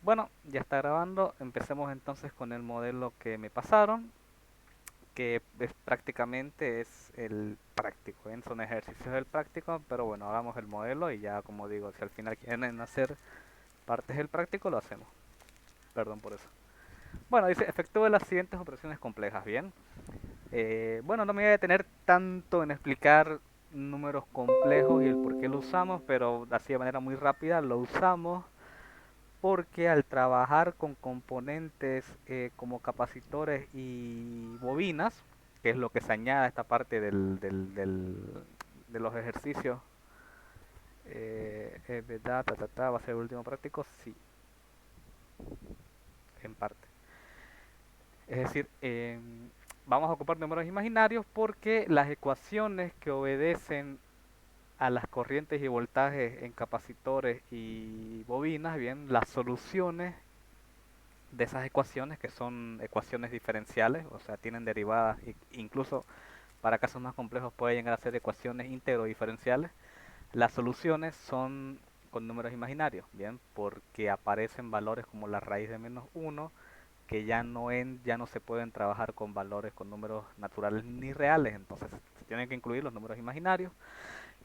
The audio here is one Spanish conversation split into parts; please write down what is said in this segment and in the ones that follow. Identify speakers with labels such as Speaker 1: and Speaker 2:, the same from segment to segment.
Speaker 1: Bueno, ya está grabando. Empecemos entonces con el modelo que me pasaron, que prácticamente es el práctico, ¿bien? Son ejercicios del práctico, pero bueno, hagamos el modelo y ya como digo, si al final quieren hacer partes del práctico, lo hacemos. Perdón por eso. Bueno, dice, efectúe las siguientes operaciones complejas, ¿bien? Bueno, no me voy a detener tanto en explicar números complejos y el por qué lo usamos, pero así de manera muy rápida lo usamos porque al trabajar con componentes como capacitores y bobinas, que es lo que se añade a esta parte de los ejercicios, ¿verdad? Va a ser el último práctico, sí, en parte. Es decir, vamos a ocupar números imaginarios porque las ecuaciones que obedecen a las corrientes y voltajes en capacitores y bobinas, bien, las soluciones de esas ecuaciones, que son ecuaciones diferenciales, o sea, tienen derivadas, incluso para casos más complejos pueden llegar a ser ecuaciones íntegro diferenciales. Las soluciones son con números imaginarios, bien, porque aparecen valores como la raíz de -1, que ya no se pueden trabajar con valores con números naturales ni reales, entonces se tienen que incluir los números imaginarios,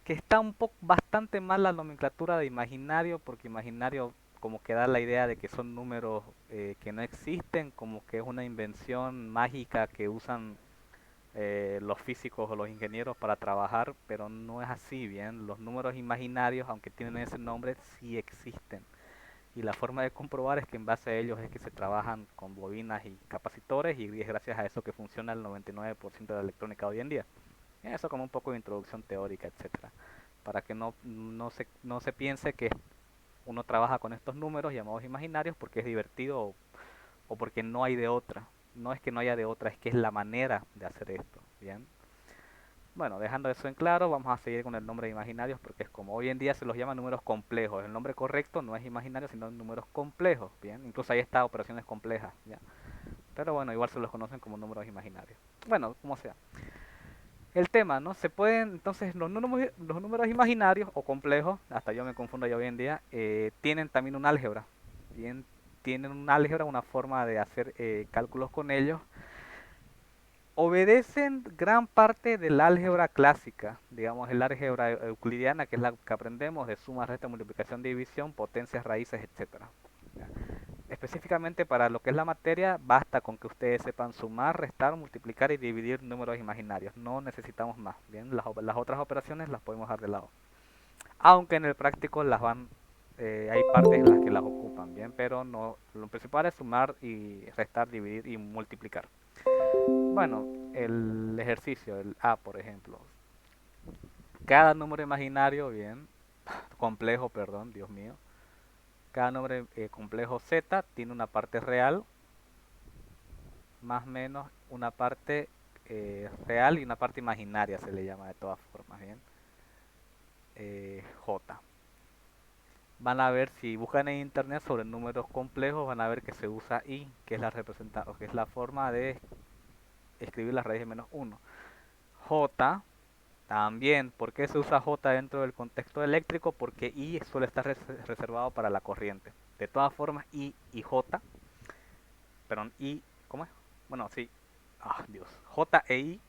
Speaker 1: que está un poco bastante mal la nomenclatura de imaginario, porque imaginario como que da la idea de que son números que no existen, como que es una invención mágica que usan los físicos o los ingenieros para trabajar, pero no es así, bien. Los números imaginarios, aunque tienen ese nombre, sí existen. Y la forma de comprobar es que en base a ellos es que se trabajan con bobinas y capacitores y es gracias a eso que funciona el 99% de la electrónica hoy en día. Eso como un poco de introducción teórica, etcétera, para que no se piense que uno trabaja con estos números llamados imaginarios porque es divertido o porque no hay de otra. No es que no haya de otra, es que es la manera de hacer esto, ¿bien? Bueno, dejando eso en claro, vamos a seguir con el nombre de imaginarios porque es como hoy en día se los llama números complejos. El nombre correcto no es imaginario, sino números complejos, ¿bien? Incluso ahí está operaciones complejas, ¿ya? Pero bueno, igual se los conocen como números imaginarios. Bueno, como sea. El tema, ¿no? Se pueden, entonces, los números imaginarios o complejos, hasta yo me confundo ya hoy en día, tienen también un álgebra. Bien, tienen un álgebra, una forma de hacer cálculos con ellos. Obedecen gran parte del álgebra clásica, digamos, el álgebra euclidiana, que es la que aprendemos de suma, resta, multiplicación, división, potencias, raíces, etcétera. Específicamente para lo que es la materia, basta con que ustedes sepan sumar, restar, multiplicar y dividir números imaginarios. No necesitamos más. Bien, las otras operaciones las podemos dejar de lado. Aunque en el práctico hay partes en las que las ocupan, bien, pero no, lo principal es sumar y restar, dividir y multiplicar. Bueno, el ejercicio, el A, por ejemplo. Cada número imaginario, bien, complejo, perdón, Dios mío. Cada número complejo Z tiene una parte real más o menos una parte real y una parte imaginaria se le llama de todas formas, ¿bien? J. Van a ver, si buscan en internet sobre números complejos, van a ver que se usa I, que es que es la forma de escribir la raíz de -1. J también, ¿por qué se usa J dentro del contexto eléctrico? Porque I suele estar reservado para la corriente. De todas formas, I y J, perdón, I, ¿cómo es? Bueno, sí, Dios, J e I.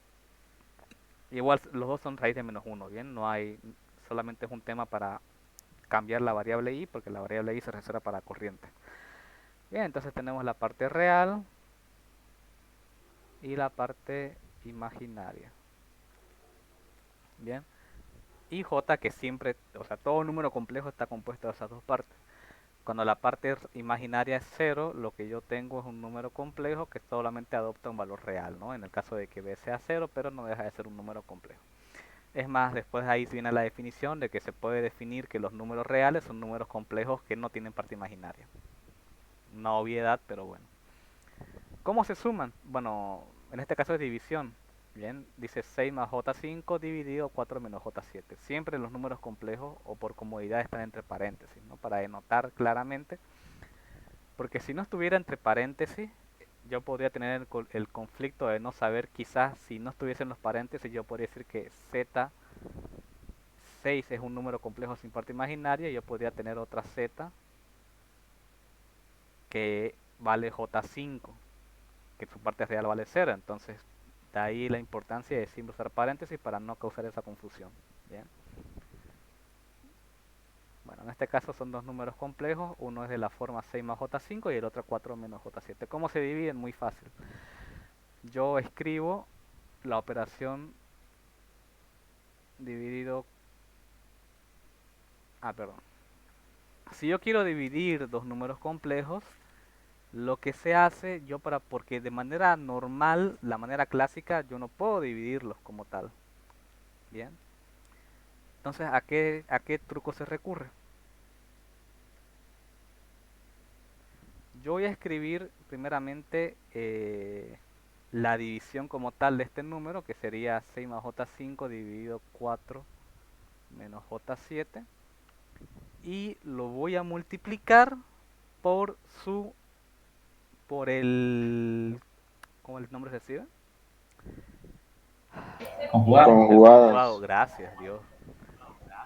Speaker 1: Igual los dos son raíz de -1, ¿bien? No hay, solamente es un tema para cambiar la variable i, porque la variable i se reserva para corriente. Bien, entonces tenemos la parte real y la parte imaginaria. Bien, y j que siempre, o sea, todo número complejo está compuesto de esas dos partes. Cuando la parte imaginaria es cero, lo que yo tengo es un número complejo que solamente adopta un valor real, ¿no? En el caso de que b sea cero, pero no deja de ser un número complejo. Es más, después ahí viene la definición de que se puede definir que los números reales son números complejos que no tienen parte imaginaria. Una obviedad, pero bueno. ¿Cómo se suman? Bueno, en este caso es división. Bien, dice 6 más J5 dividido 4 menos J7. Siempre los números complejos o por comodidad están entre paréntesis, ¿no? Para denotar claramente. Porque si no estuviera entre paréntesis, yo podría tener el conflicto de no saber, quizás si no estuviesen los paréntesis, yo podría decir que Z 6 es un número complejo sin parte imaginaria y yo podría tener otra z que vale J5, que su parte real vale 0. Entonces, de ahí la importancia de siempre usar paréntesis para no causar esa confusión. Bien. Bueno, en este caso son dos números complejos, uno es de la forma 6 más J5 y el otro 4 menos J7. ¿Cómo se dividen? Muy fácil. Yo escribo la operación dividido... Perdón. Si yo quiero dividir dos números complejos, lo que se hace porque de manera normal, la manera clásica, yo no puedo dividirlos como tal. Bien. Entonces, ¿a qué truco se recurre? Yo voy a escribir primeramente la división como tal de este número, que sería 6 más J5 dividido 4 menos J7. Y lo voy a multiplicar por por el, ¿cómo el nombre se escribe?
Speaker 2: Conjugado.
Speaker 1: El conjugado,
Speaker 3: Conjugadas.
Speaker 1: gracias Dios.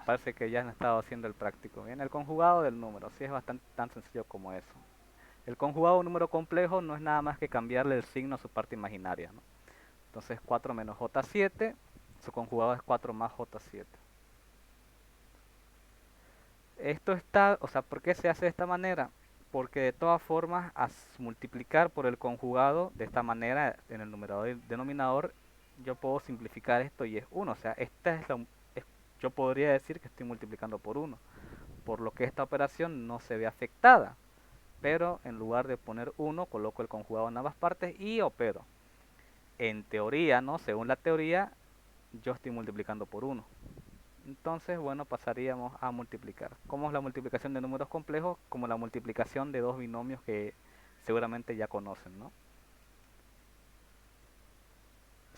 Speaker 1: Parece que ya han estado haciendo el práctico. Bien, el conjugado del número, sí es bastante tan sencillo como eso. El conjugado de un número complejo no es nada más que cambiarle el signo a su parte imaginaria, ¿no? Entonces 4 menos J7, su conjugado es 4 más J7. Esto está, o sea, ¿por qué se hace de esta manera? Porque de todas formas, al multiplicar por el conjugado de esta manera en el numerador y denominador, yo puedo simplificar esto y es 1. O sea, yo podría decir que estoy multiplicando por 1, por lo que esta operación no se ve afectada. Pero en lugar de poner 1, coloco el conjugado en ambas partes y opero. En teoría, ¿no? Según la teoría, yo estoy multiplicando por 1. Entonces, bueno, pasaríamos a multiplicar. ¿Cómo es la multiplicación de números complejos? Como la multiplicación de dos binomios que seguramente ya conocen, ¿no?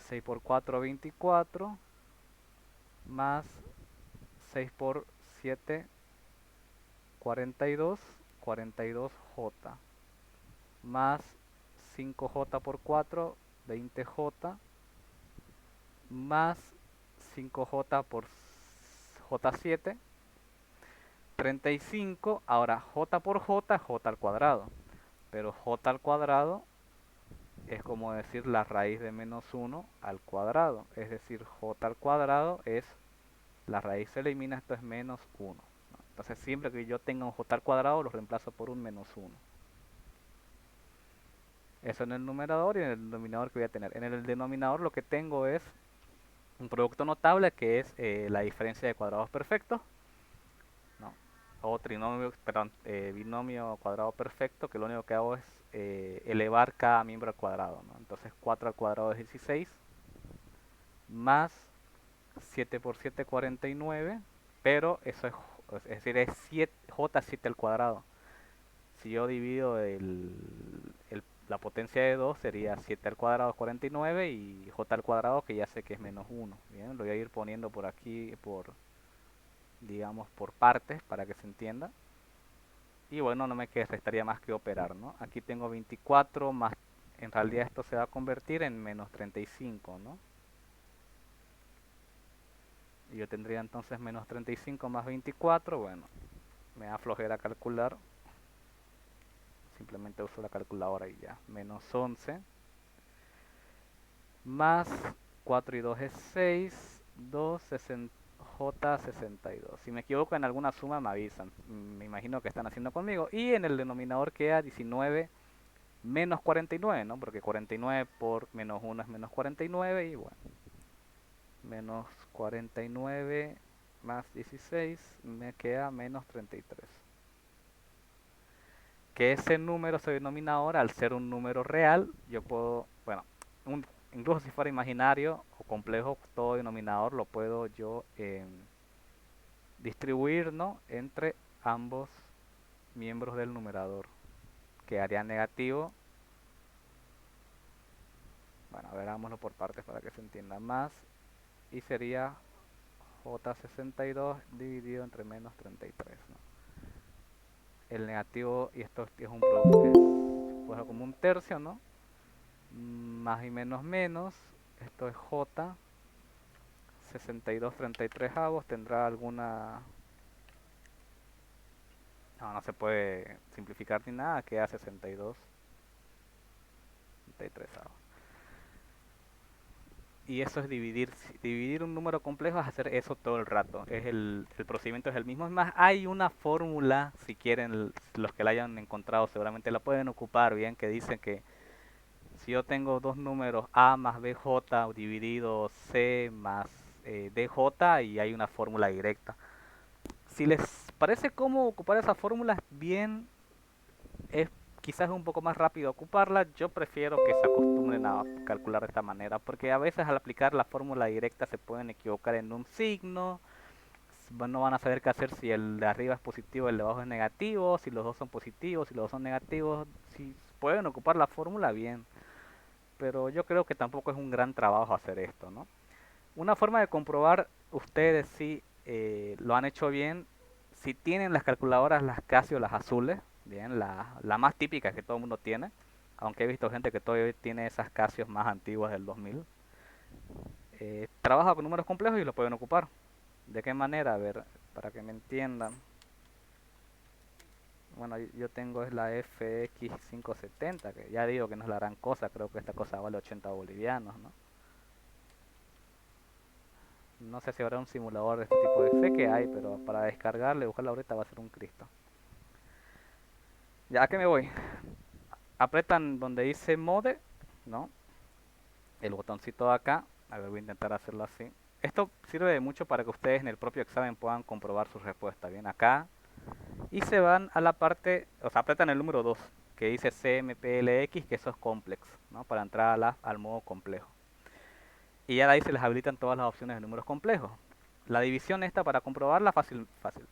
Speaker 1: 6 por 4, 24, más 6 por 7, 42, 42J, más 5J por 4, 20J, más 5J por J7, 35. Ahora J por J, J al cuadrado. Pero J al cuadrado es como decir la raíz de menos 1 al cuadrado. Es decir, J al cuadrado es, la raíz se elimina, esto es menos 1, ¿no? Entonces siempre que yo tenga un J al cuadrado lo reemplazo por un menos 1. Eso en el numerador y en el denominador que voy a tener. En el denominador lo que tengo es un producto notable que es la diferencia de cuadrados perfectos, ¿no? O trinomio, perdón, binomio cuadrado perfecto, que lo único que hago es elevar cada miembro al cuadrado, ¿no? Entonces 4 al cuadrado es 16, más 7 por 7, 49, pero eso es decir, es J7 al cuadrado. Si yo divido la potencia de 2 sería 7 al cuadrado 49 y J al cuadrado que ya sé que es menos 1. Bien, lo voy a ir poniendo por aquí, digamos, por partes para que se entienda. Y bueno, no me restaría más que operar, ¿no? Aquí tengo 24 más, en realidad esto se va a convertir en menos 35, ¿no? Y yo tendría entonces menos 35 más 24, bueno, me da flojera calcular. Simplemente uso la calculadora y ya. Menos 11 más 4 y 2 es 6, 2, J62. Si me equivoco en alguna suma me avisan. Me imagino que están haciendo conmigo. Y en el denominador queda 19 menos 49, ¿no? Porque 49 por menos 1 es menos 49 y bueno. Menos 49 más 16 me queda menos 33. Que ese número, ese denominador, al ser un número real, yo puedo, bueno, incluso si fuera imaginario o complejo, todo denominador lo puedo yo distribuir, ¿no?, entre ambos miembros del numerador. Quedaría negativo. Bueno, veámoslo por partes para que se entienda más. Y sería J62 dividido entre menos 33, ¿no? El negativo, y esto es un producto, pues como un tercio, ¿no? Más y menos menos, esto es J, 62 33 avos, tendrá alguna No, no se puede simplificar ni nada, queda 62, 63. Y eso es dividir. Dividir un número complejo es hacer eso todo el rato. El procedimiento es el mismo. Es más, hay una fórmula, si quieren, los que la hayan encontrado seguramente la pueden ocupar bien, que dice que si yo tengo dos números A más BJ dividido C más DJ y hay una fórmula directa. Si les parece cómo ocupar esa fórmula, bien, es quizás un poco más rápido ocuparla. Yo prefiero que se acostumbren a calcular de esta manera, porque a veces al aplicar la fórmula directa se pueden equivocar en un signo, no van a saber qué hacer si el de arriba es positivo y el de abajo es negativo, si los dos son positivos, si los dos son negativos. Si pueden ocupar la fórmula, bien, pero yo creo que tampoco es un gran trabajo hacer esto, ¿no? Una forma de comprobar ustedes si lo han hecho bien, si tienen las calculadoras, las Casio, las azules, bien, la más típica que todo el mundo tiene, aunque he visto gente que todavía tiene esas Casios más antiguas del 2000, trabaja con números complejos y lo pueden ocupar. ¿De qué manera? A ver, para que me entiendan. Bueno, yo tengo es la FX570, que ya digo que no es la gran cosa, creo que esta cosa vale 80 bolivianos, ¿no? No sé si habrá un simulador de este tipo de... Sé que hay, pero para descargarle, buscarla ahorita va a ser un Cristo. Ya, ¿a qué me voy? Apretan donde dice Mode, ¿no? El botoncito de acá. A ver, voy a intentar hacerlo así. Esto sirve de mucho para que ustedes en el propio examen puedan comprobar su respuesta. Bien, acá. Y se van a la parte, o sea, apretan el número 2, que dice CMPLX, que eso es complex, ¿no? Para entrar al modo complejo. Y ya de ahí se les habilitan todas las opciones de números complejos. La división esta para comprobarla, fácil, fácil.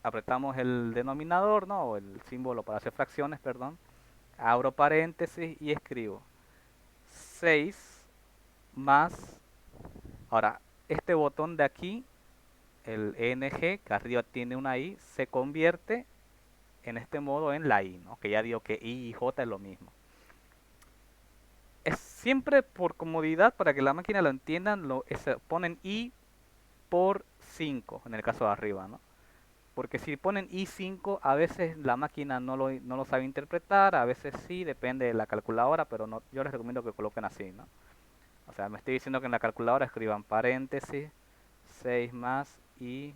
Speaker 1: Apretamos el denominador, ¿no? O el símbolo para hacer fracciones, perdón. Abro paréntesis y escribo 6 más... Ahora, este botón de aquí, el ENG, que arriba tiene una I, se convierte en este modo en la I, ¿no? Que ya digo que I y J es lo mismo. Es siempre por comodidad, para que la máquina lo entiendan, ponen I por 5 en el caso de arriba, ¿no? Porque si ponen i5, a veces la máquina no lo sabe interpretar, a veces sí, depende de la calculadora, pero no, yo les recomiendo que coloquen así, ¿no? O sea, me estoy diciendo que en la calculadora escriban paréntesis, 6 más i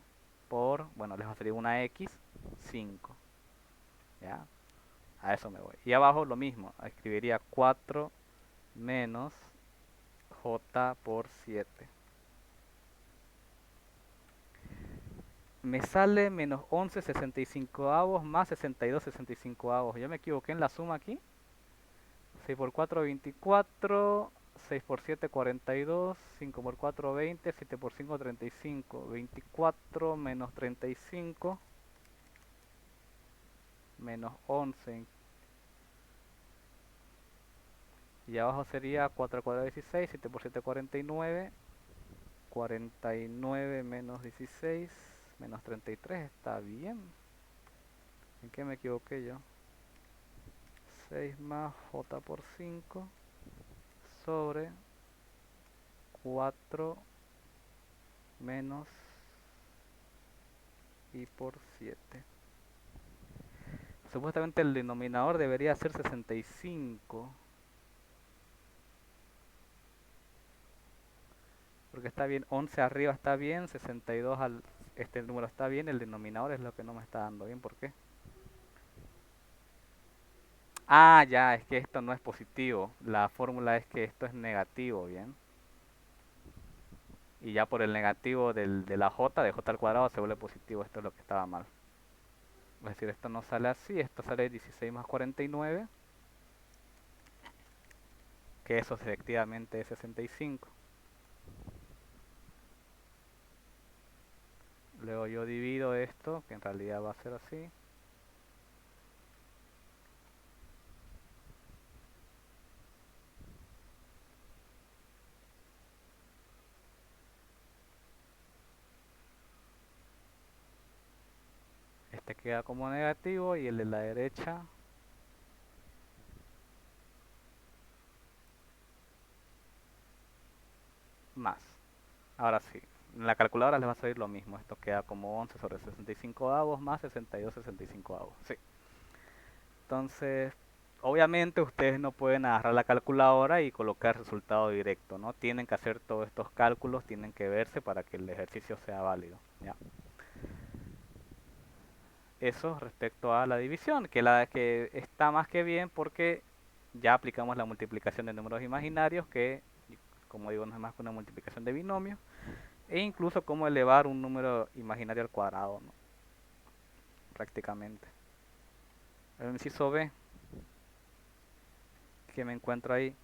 Speaker 1: por, bueno, les va a salir una x, 5, ¿ya? A eso me voy. Y abajo lo mismo, escribiría 4 menos j por 7. Me sale menos 11 65 avos más 62 65 avos. ¿Ya me equivoqué en la suma aquí? 6 por 4, 24. 6 por 7, 42. 5 por 4, 20. 7 por 5, 35. 24 menos 35 menos 11. Y abajo sería 4 al cuadrado 16. 7 por 7, 49. 49 menos 16 menos 33. Está bien. ¿En qué me equivoqué yo? 6 más j por 5 sobre 4 menos i por 7. Supuestamente el denominador debería ser 65. Porque está bien, 11 arriba está bien, 62 este número está bien, el denominador es lo que no me está dando bien. ¿Por qué? Ah, ya, es que esto no es positivo. La fórmula es que esto es negativo, ¿bien? Y ya por el negativo de la j, de j al cuadrado, se vuelve positivo. Esto es lo que estaba mal. Es decir, esto no sale así, esto sale 16 más 49, que eso efectivamente es 65. Luego yo divido esto, que en realidad va a ser así. Este queda como negativo y el de la derecha más. Ahora sí, En la calculadora les va a salir lo mismo. Esto queda como 11 sobre 65 avos más 62 65 avos. Sí. Entonces, obviamente ustedes no pueden agarrar la calculadora y colocar el resultado directo, ¿no? Tienen que hacer todos estos cálculos, tienen que verse para que el ejercicio sea válido, ¿ya? Eso respecto a la división, que está más que bien porque ya aplicamos la multiplicación de números imaginarios, que como digo no es más que una multiplicación de binomios, e incluso cómo elevar un número imaginario al cuadrado, ¿no? Prácticamente. El inciso B, que me encuentro ahí,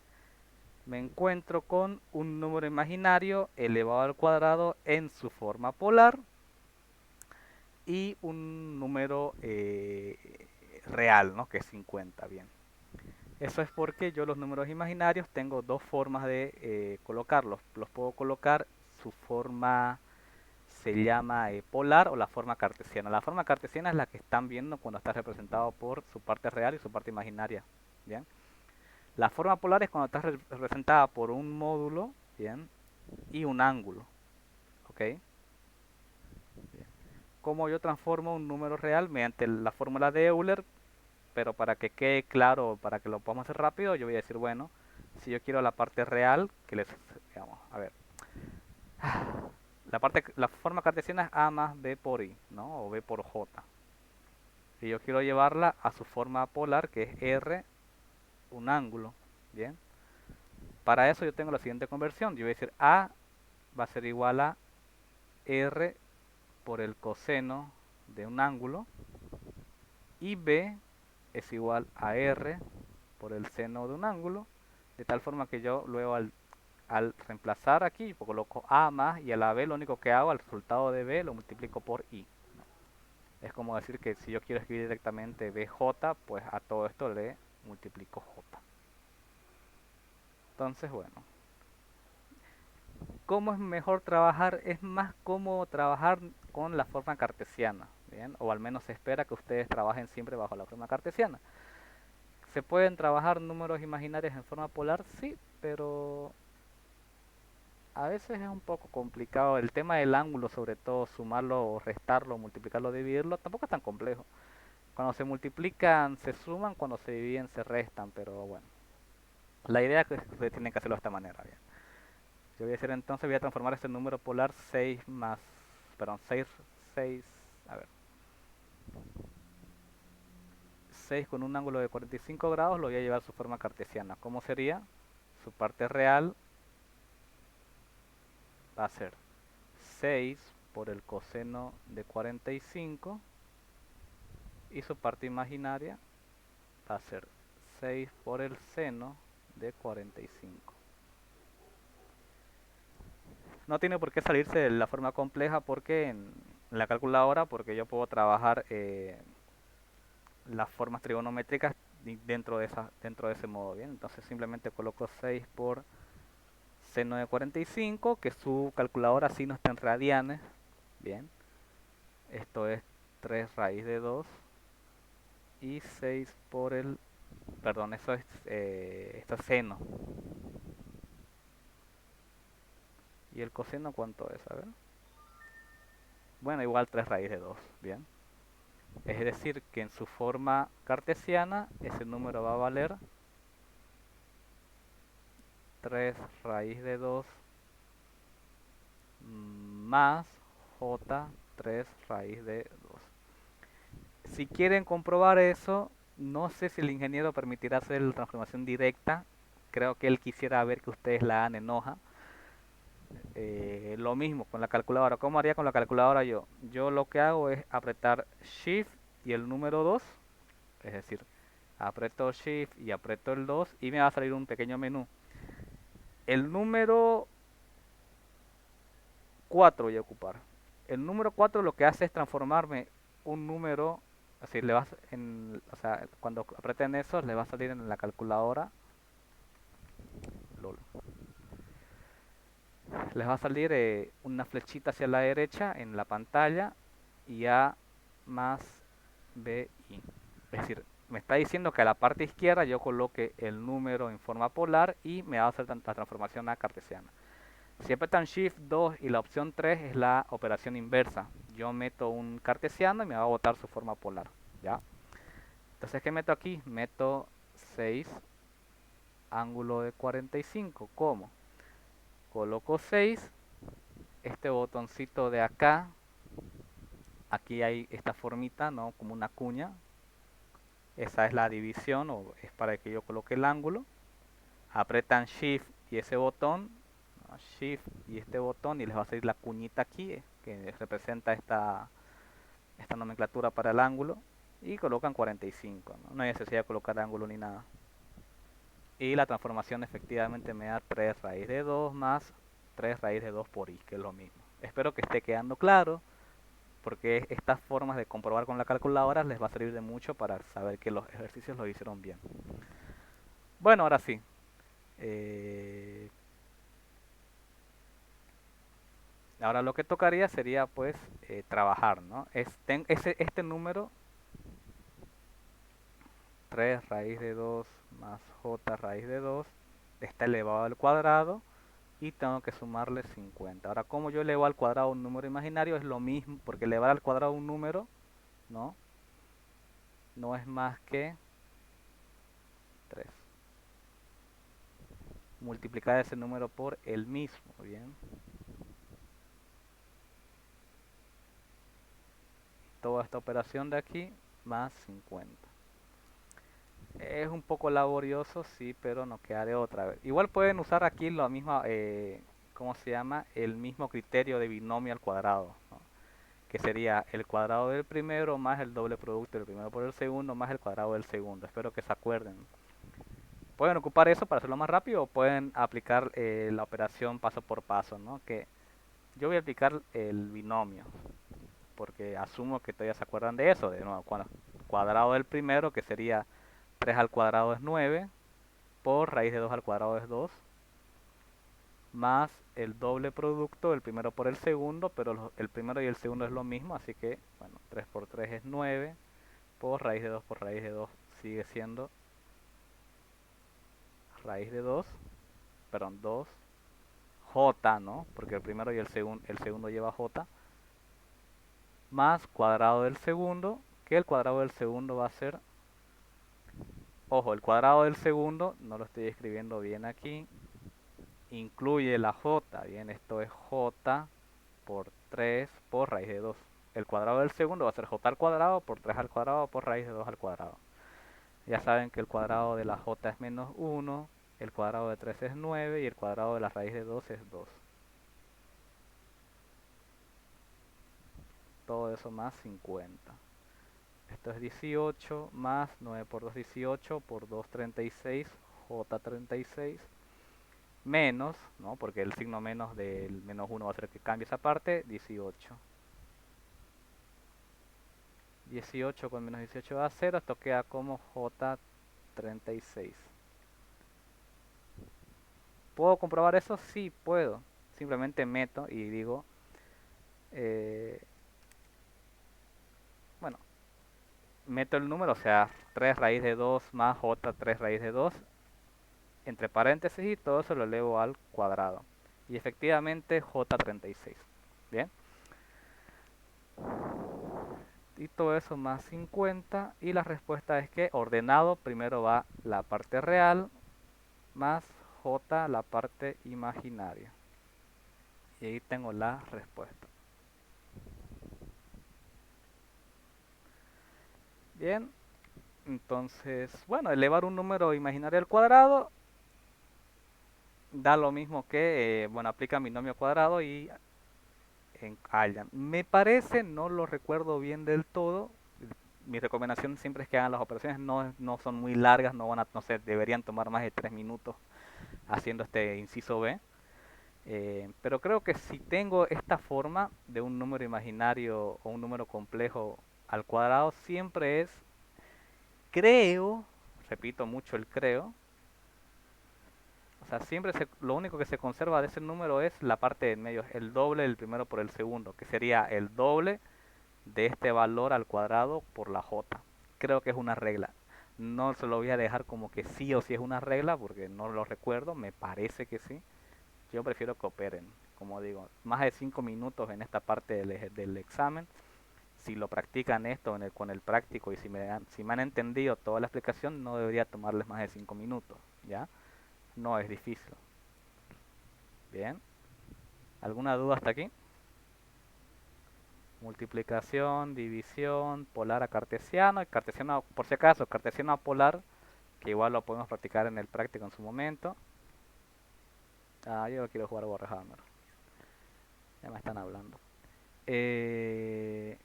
Speaker 1: me encuentro con un número imaginario elevado al cuadrado en su forma polar y un número real, ¿no? Que es 50, bien. Eso es porque yo los números imaginarios tengo dos formas de colocarlos. Los puedo colocar, su forma se llama polar o la forma cartesiana. La forma cartesiana es la que están viendo cuando está representado por su parte real y su parte imaginaria. Bien. La forma polar es cuando está representada por un módulo, bien, y un ángulo. ¿Ok? Bien. Como yo transformo un número real mediante la fórmula de Euler, pero para que quede claro, para que lo podamos hacer rápido, yo voy a decir, bueno, si yo quiero la parte real, que les, digamos, a ver, la forma cartesiana es a más b por i, ¿no? O b por j. Y yo quiero llevarla a su forma polar, que es r, un ángulo, ¿bien? Para eso yo tengo la siguiente conversión. Yo voy a decir a va a ser igual a r por el coseno de un ángulo y b es igual a r por el seno de un ángulo, de tal forma que yo luego al reemplazar aquí coloco a más y a la b lo único que hago al resultado de b lo multiplico por i. Es como decir que si yo quiero escribir directamente bj, pues a todo esto le multiplico j. Entonces, bueno, ¿cómo es mejor trabajar? Es más cómodo trabajar con la forma cartesiana, ¿bien? O al menos se espera que ustedes trabajen siempre bajo la forma cartesiana. ¿Se pueden trabajar números imaginarios en forma polar? Sí, pero a veces es un poco complicado. El tema del ángulo, sobre todo, sumarlo o restarlo, multiplicarlo o dividirlo, tampoco es tan complejo. Cuando se multiplican se suman, cuando se dividen se restan, pero bueno. La idea es que ustedes tienen que hacerlo de esta manera, bien. Yo voy a hacer entonces, voy a transformar este número polar 6 más, perdón, 6 a ver, 6 con un ángulo de 45 grados, lo voy a llevar a su forma cartesiana. ¿Cómo sería? Su parte real va a ser 6 por el coseno de 45 y su parte imaginaria va a ser 6 por el seno de 45. No tiene por qué salirse de la forma compleja porque en la calculadora, porque yo puedo trabajar las formas trigonométricas dentro de ese modo, bien. Entonces simplemente coloco 6 por seno de 45, que su calculadora así no está en radianes, bien. Esto es 3 raíz de 2 y 6 por el, perdón, eso es, esto es seno. ¿Y el coseno cuánto es? A ver. Bueno, igual 3 raíz de 2, bien. Es decir, que en su forma cartesiana ese número va a valer 3 raíz de 2 más j 3 raíz de 2. Si quieren comprobar eso, no sé si el ingeniero permitirá hacer la transformación directa. Creo que él quisiera ver que ustedes la hagan en hoja. Lo mismo con la calculadora. ¿Cómo haría con la calculadora yo? Yo lo que hago es apretar Shift y el número 2. Es decir, aprieto Shift y aprieto el 2 y me va a salir un pequeño menú. El número 4 voy a ocupar. El número 4 lo que hace es transformarme un número, así le vas o sea, cuando aprieten eso le va a salir en la calculadora, lol, les va a salir una flechita hacia la derecha en la pantalla y A más BI. Es decir, me está diciendo que a la parte izquierda yo coloque el número en forma polar y me va a hacer la transformación a cartesiana. Si apretan Shift 2 y la opción 3 es la operación inversa. Yo meto un cartesiano y me va a botar su forma polar. ¿Ya? Entonces, ¿qué meto aquí? Meto 6 ángulo de 45. ¿Cómo? Coloco 6, este botoncito de acá, aquí hay esta formita, ¿no? Como una cuña. Esa es la división o es para que yo coloque el ángulo. Apretan Shift y ese botón, ¿no? Shift y este botón y les va a salir la cuñita aquí que representa esta nomenclatura para el ángulo y colocan 45, ¿no? No hay necesidad de colocar ángulo ni nada. Y la transformación efectivamente me da 3 raíz de 2 más 3 raíz de 2 por i, que es lo mismo. Espero que esté quedando claro, porque estas formas de comprobar con la calculadora les va a servir de mucho para saber que los ejercicios lo hicieron bien. Bueno, ahora sí. Eh, Ahora lo que tocaría sería pues trabajar, ¿no? Este número, 3 raíz de 2 más j raíz de 2, está elevado al cuadrado y tengo que sumarle 50. Ahora, como yo elevo al cuadrado un número imaginario, es lo mismo, porque elevar al cuadrado un número, ¿no? No es más que 3. Multiplicar ese número por el mismo, ¿bien? Toda esta operación de aquí más 50. Es un poco laborioso, sí, pero no queda de otra. Igual pueden usar aquí la misma, ¿cómo se llama? El mismo criterio de binomio al cuadrado, ¿no? Que sería el cuadrado del primero más el doble producto del primero por el segundo más el cuadrado del segundo. Espero que se acuerden. Pueden ocupar eso para hacerlo más rápido o pueden aplicar la operación paso por paso, ¿no? Que yo voy a aplicar el binomio, porque asumo que todavía se acuerdan de eso, de nuevo, cuadrado del primero, que sería 3 al cuadrado es 9, por raíz de 2 al cuadrado es 2, más el doble producto del primero por el segundo, pero el primero y el segundo es lo mismo, así que, bueno, 3 por 3 es 9, por raíz de 2 por raíz de 2 sigue siendo raíz de 2, perdón, 2, j, ¿no? Porque el primero y el segundo lleva j, más cuadrado del segundo, que el cuadrado del segundo va a ser, ojo, el cuadrado del segundo, no lo estoy escribiendo bien aquí, incluye la j, bien, esto es j por 3 por raíz de 2. El cuadrado del segundo va a ser j al cuadrado por 3 al cuadrado por raíz de 2 al cuadrado. Ya saben que el cuadrado de la j es menos 1, el cuadrado de 3 es 9 y el cuadrado de la raíz de 2 es 2. Todo eso más 50. Esto es 18 más 9 por 2, 18 por 2, 36, j 36, menos, ¿no? Porque el signo menos del menos 1 va a hacer que cambie esa parte, 18. 18 con menos 18 da 0, esto queda como J36. ¿Puedo comprobar eso? Sí, puedo. Simplemente meto y digo, eh, bueno, meto el número, o sea, 3 raíz de 2 más J 3 raíz de 2, entre paréntesis y todo eso lo elevo al cuadrado. Y efectivamente J36. Bien. Y todo eso más 50. Y la respuesta es que ordenado primero va la parte real más J la parte imaginaria. Y ahí tengo la respuesta. Bien, entonces, bueno, elevar un número imaginario al cuadrado da lo mismo que, bueno, aplica binomio cuadrado y en Allan. Me parece, no lo recuerdo bien del todo. Mi recomendación siempre es que hagan las operaciones, no son muy largas, no sé, deberían tomar más de 3 minutos haciendo este inciso B. Pero creo que si tengo esta forma de un número imaginario o un número complejo al cuadrado, siempre es, creo, repito mucho el creo, o sea, lo único que se conserva de ese número es la parte de en medio, el doble del primero por el segundo, que sería el doble de este valor al cuadrado por la j. Creo que es una regla. No se lo voy a dejar como que sí o sí es una regla, porque no lo recuerdo, me parece que sí. yo prefiero que operen. Como digo, más de 5 minutos en esta parte del examen. Si lo practican esto con el práctico y si me han entendido toda la explicación, no debería tomarles más de 5 minutos, ¿ya? No es difícil. Bien. ¿Alguna duda hasta aquí? Multiplicación, división, polar a cartesiano, y cartesiano, por si acaso, cartesiano a polar, que igual lo podemos practicar en el práctico en su momento. Ah, yo quiero jugar Warhammer. Ya me están hablando. Eh,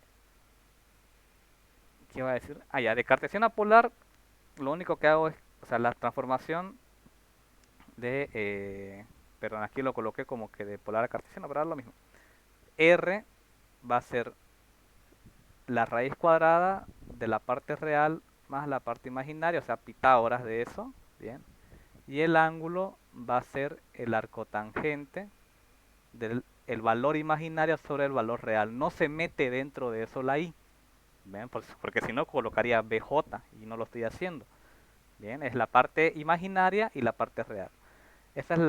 Speaker 1: ¿Qué iba a decir? Ah, ya, de cartesiano a polar, lo único que hago es, o sea, la transformación de, perdón, aquí lo coloqué como que de polar a cartesiano, pero es lo mismo. R va a ser la raíz cuadrada de la parte real más la parte imaginaria, o sea, Pitágoras de eso, bien. Y el ángulo va a ser el arcotangente del el valor imaginario sobre el valor real. No se mete dentro de eso la i, ¿bien? Porque si no colocaría bj y no lo estoy haciendo. Bien, es la parte imaginaria y la parte real. Esa es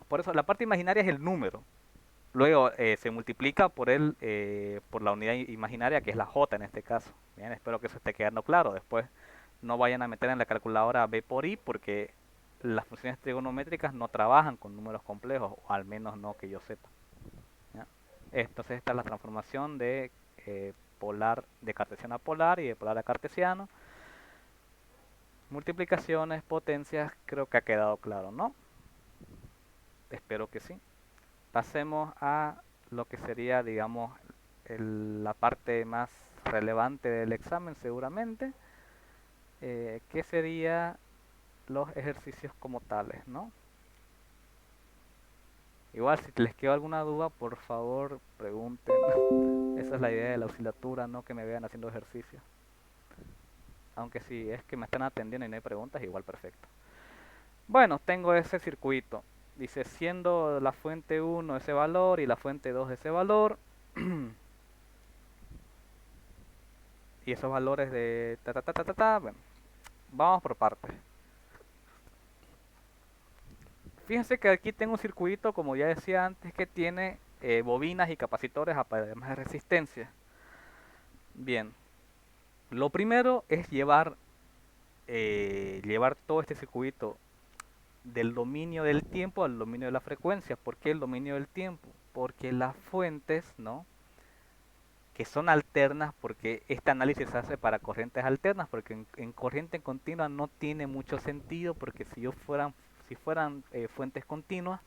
Speaker 1: por eso la parte imaginaria es el número. Luego se multiplica por la unidad imaginaria que es la j en este caso. Bien, espero que eso esté quedando claro. Después no vayan a meter en la calculadora b por i porque las funciones trigonométricas no trabajan con números complejos, o al menos no que yo sepa. ¿Ya? Entonces esta es la transformación de polar de cartesiano a polar y de polar a cartesiano. Multiplicaciones, potencias, creo que ha quedado claro, ¿no? Espero que sí. Pasemos a lo que sería, digamos, la parte más relevante del examen seguramente, que sería los ejercicios como tales, ¿no? Igual si les queda alguna duda, por favor pregunten. Esa es la idea de la oscilatura, no que me vean haciendo ejercicios. Aunque si es que me están atendiendo y no hay preguntas, igual perfecto. Bueno, tengo ese circuito. Dice, siendo la fuente 1 ese valor y la fuente 2 ese valor, y esos valores de ta ta ta ta ta, ta, bueno, vamos por partes. Fíjense que aquí tengo un circuito, como ya decía antes, que tiene bobinas y capacitores además de resistencia. Bien, lo primero es llevar todo este circuito del dominio del tiempo al dominio de la frecuencia. ¿Por qué el dominio del tiempo? Porque las fuentes, ¿no? Que son alternas, porque este análisis se hace para corrientes alternas, porque en corriente continua no tiene mucho sentido, porque si fueran fuentes continuas,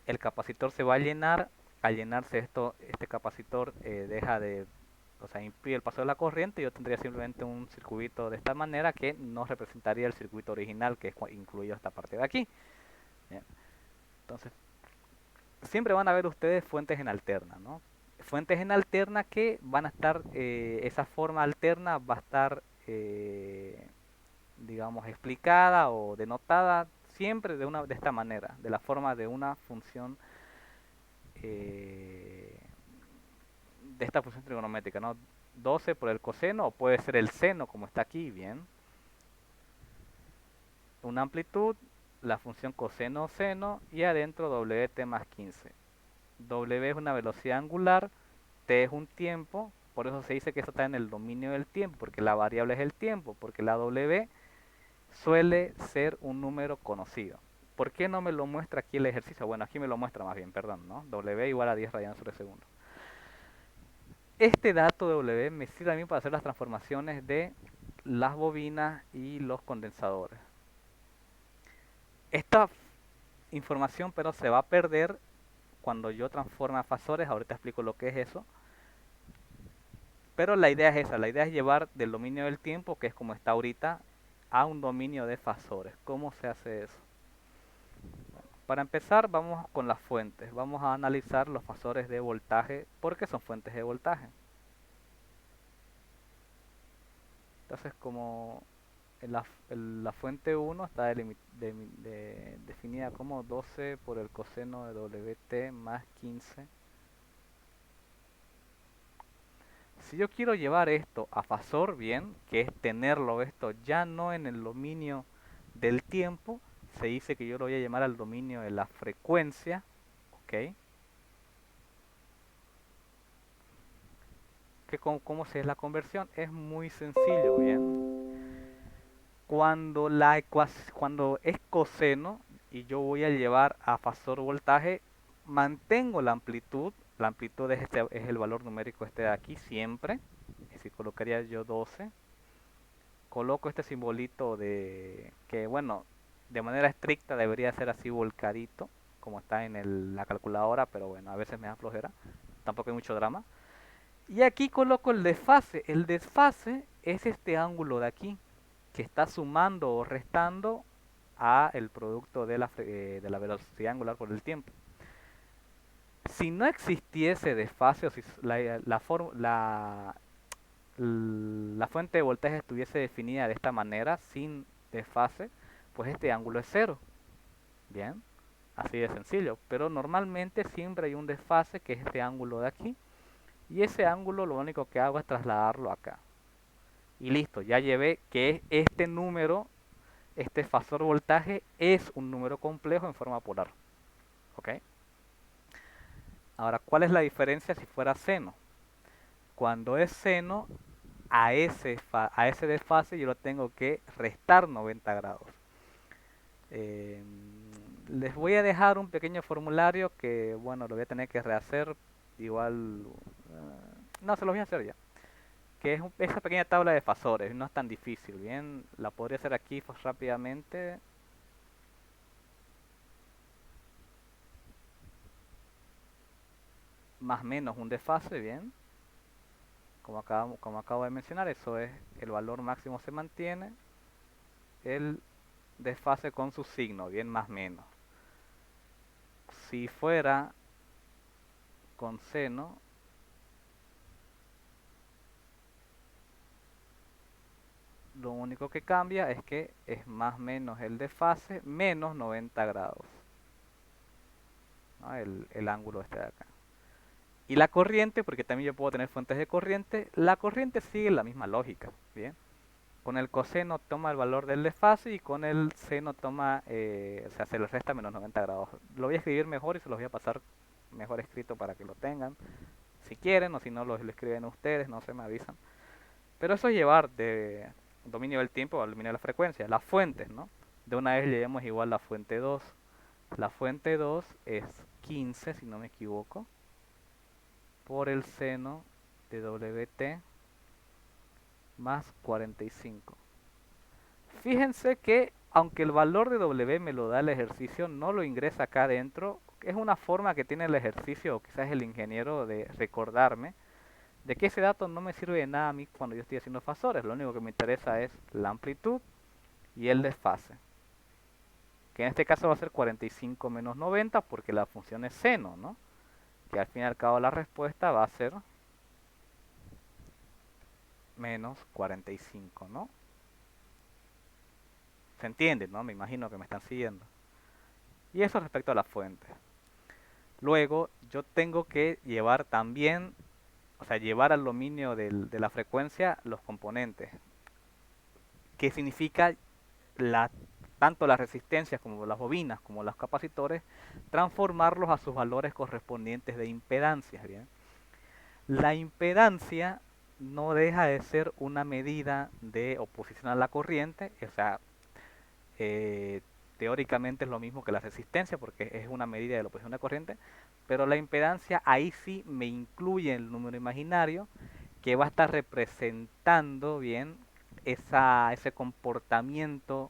Speaker 1: el capacitor se va a llenar. Al llenarse este capacitor deja de, o sea, impide el paso de la corriente. Yo tendría simplemente un circuito de esta manera que no representaría el circuito original, que es incluido esta parte de aquí. Bien. Entonces, siempre van a ver ustedes fuentes en alterna, ¿no? Fuentes en alterna que van a estar, esa forma alterna va a estar, digamos, explicada o denotada siempre de esta manera, de la forma de una función, eh, de esta función trigonométrica, ¿no? 12 por el coseno, o puede ser el seno, como está aquí, bien. Una amplitud, la función coseno o seno, y adentro wt más 15. W es una velocidad angular, t es un tiempo, por eso se dice que esto está en el dominio del tiempo, porque la variable es el tiempo, porque la W suele ser un número conocido. ¿Por qué no me lo muestra aquí el ejercicio? Bueno, aquí me lo muestra más bien, perdón, ¿no? W igual a 10 radianes sobre segundo. Este dato W me sirve a mí para hacer las transformaciones de las bobinas y los condensadores. Esta información pero se va a perder cuando yo transforme a fasores, ahorita explico lo que es eso. Pero la idea es esa, la idea es llevar del dominio del tiempo, que es como está ahorita, a un dominio de fasores. ¿Cómo se hace eso? Para empezar, vamos con las fuentes. Vamos a analizar los fasores de voltaje porque son fuentes de voltaje. Entonces, como la fuente 1 está definida como 12 por el coseno de Wt más 15. Si yo quiero llevar esto a fasor, bien, que es tenerlo esto ya no en el dominio del tiempo, se dice que yo lo voy a llamar al dominio de la frecuencia, ¿ok? ¿Cómo se es la conversión? Es muy sencillo, ¿bien? Cuando es coseno y yo voy a llevar a fasor voltaje, mantengo la amplitud es el valor numérico este de aquí siempre, es decir, colocaría yo 12, coloco este simbolito de que bueno, de manera estricta debería ser así volcadito, como está en la calculadora, pero bueno, a veces me da flojera, tampoco hay mucho drama. Y aquí coloco el desfase es este ángulo de aquí, que está sumando o restando a el producto de la velocidad angular por el tiempo. Si no existiese desfase, o si la fuente de voltaje estuviese definida de esta manera, sin desfase, pues este ángulo es cero. Bien, así de sencillo. Pero normalmente siempre hay un desfase, que es este ángulo de aquí. Y ese ángulo lo único que hago es trasladarlo acá. Y listo, ya llevé que este número, este fasor voltaje, es un número complejo en forma polar. ¿Ok? Ahora, ¿cuál es la diferencia si fuera seno? Cuando es seno, a ese desfase yo lo tengo que restar 90 grados. Eh, Les voy a dejar un pequeño formulario que, bueno, lo voy a tener que rehacer. Igual, no, se lo voy a hacer ya. Que es esa pequeña tabla de fasores, no es tan difícil, bien, la podría hacer aquí pues, rápidamente. Más menos un desfase, bien, como acabo de mencionar, eso es, el valor máximo se mantiene, el desfase con su signo, bien, más menos. Si fuera con seno, lo único que cambia es que es más menos el desfase menos 90 grados, ¿no? El ángulo este de acá. Y la corriente, porque también yo puedo tener fuentes de corriente, la corriente sigue la misma lógica, ¿bien? Con el coseno toma el valor del desfase y con el seno toma, o sea, se le resta menos 90 grados. Lo voy a escribir mejor y se los voy a pasar mejor escrito para que lo tengan, si quieren, o si no lo escriben ustedes, no se me avisan. Pero eso es llevar de dominio del tiempo al dominio de la frecuencia. Las fuentes, ¿no? De una vez llevemos igual la fuente 2. La fuente 2 es 15, si no me equivoco, por el seno de WT más 45. Fíjense que aunque el valor de W me lo da el ejercicio, no lo ingresa acá adentro. Es una forma que tiene el ejercicio, o quizás el ingeniero, de recordarme de que ese dato no me sirve de nada a mí cuando yo estoy haciendo fasores. Lo único que me interesa es la amplitud y el desfase, que en este caso va a ser 45 menos 90 porque la función es seno, ¿no? Que al fin y al cabo la respuesta va a ser menos 45, ¿no? ¿Se entiende, no? Me imagino que me están siguiendo. Y eso respecto a la fuente. Luego yo tengo que llevar también, o sea, llevar al dominio de la frecuencia los componentes. ¿Qué significa la, tanto las resistencias como las bobinas como los capacitores, transformarlos a sus valores correspondientes de impedancias? Bien, la impedancia no deja de ser una medida de oposición a la corriente, o sea, eh, teóricamente es lo mismo que la resistencia porque es una medida de la oposición a la corriente, pero la impedancia ahí sí me incluye el número imaginario que va a estar representando bien ese comportamiento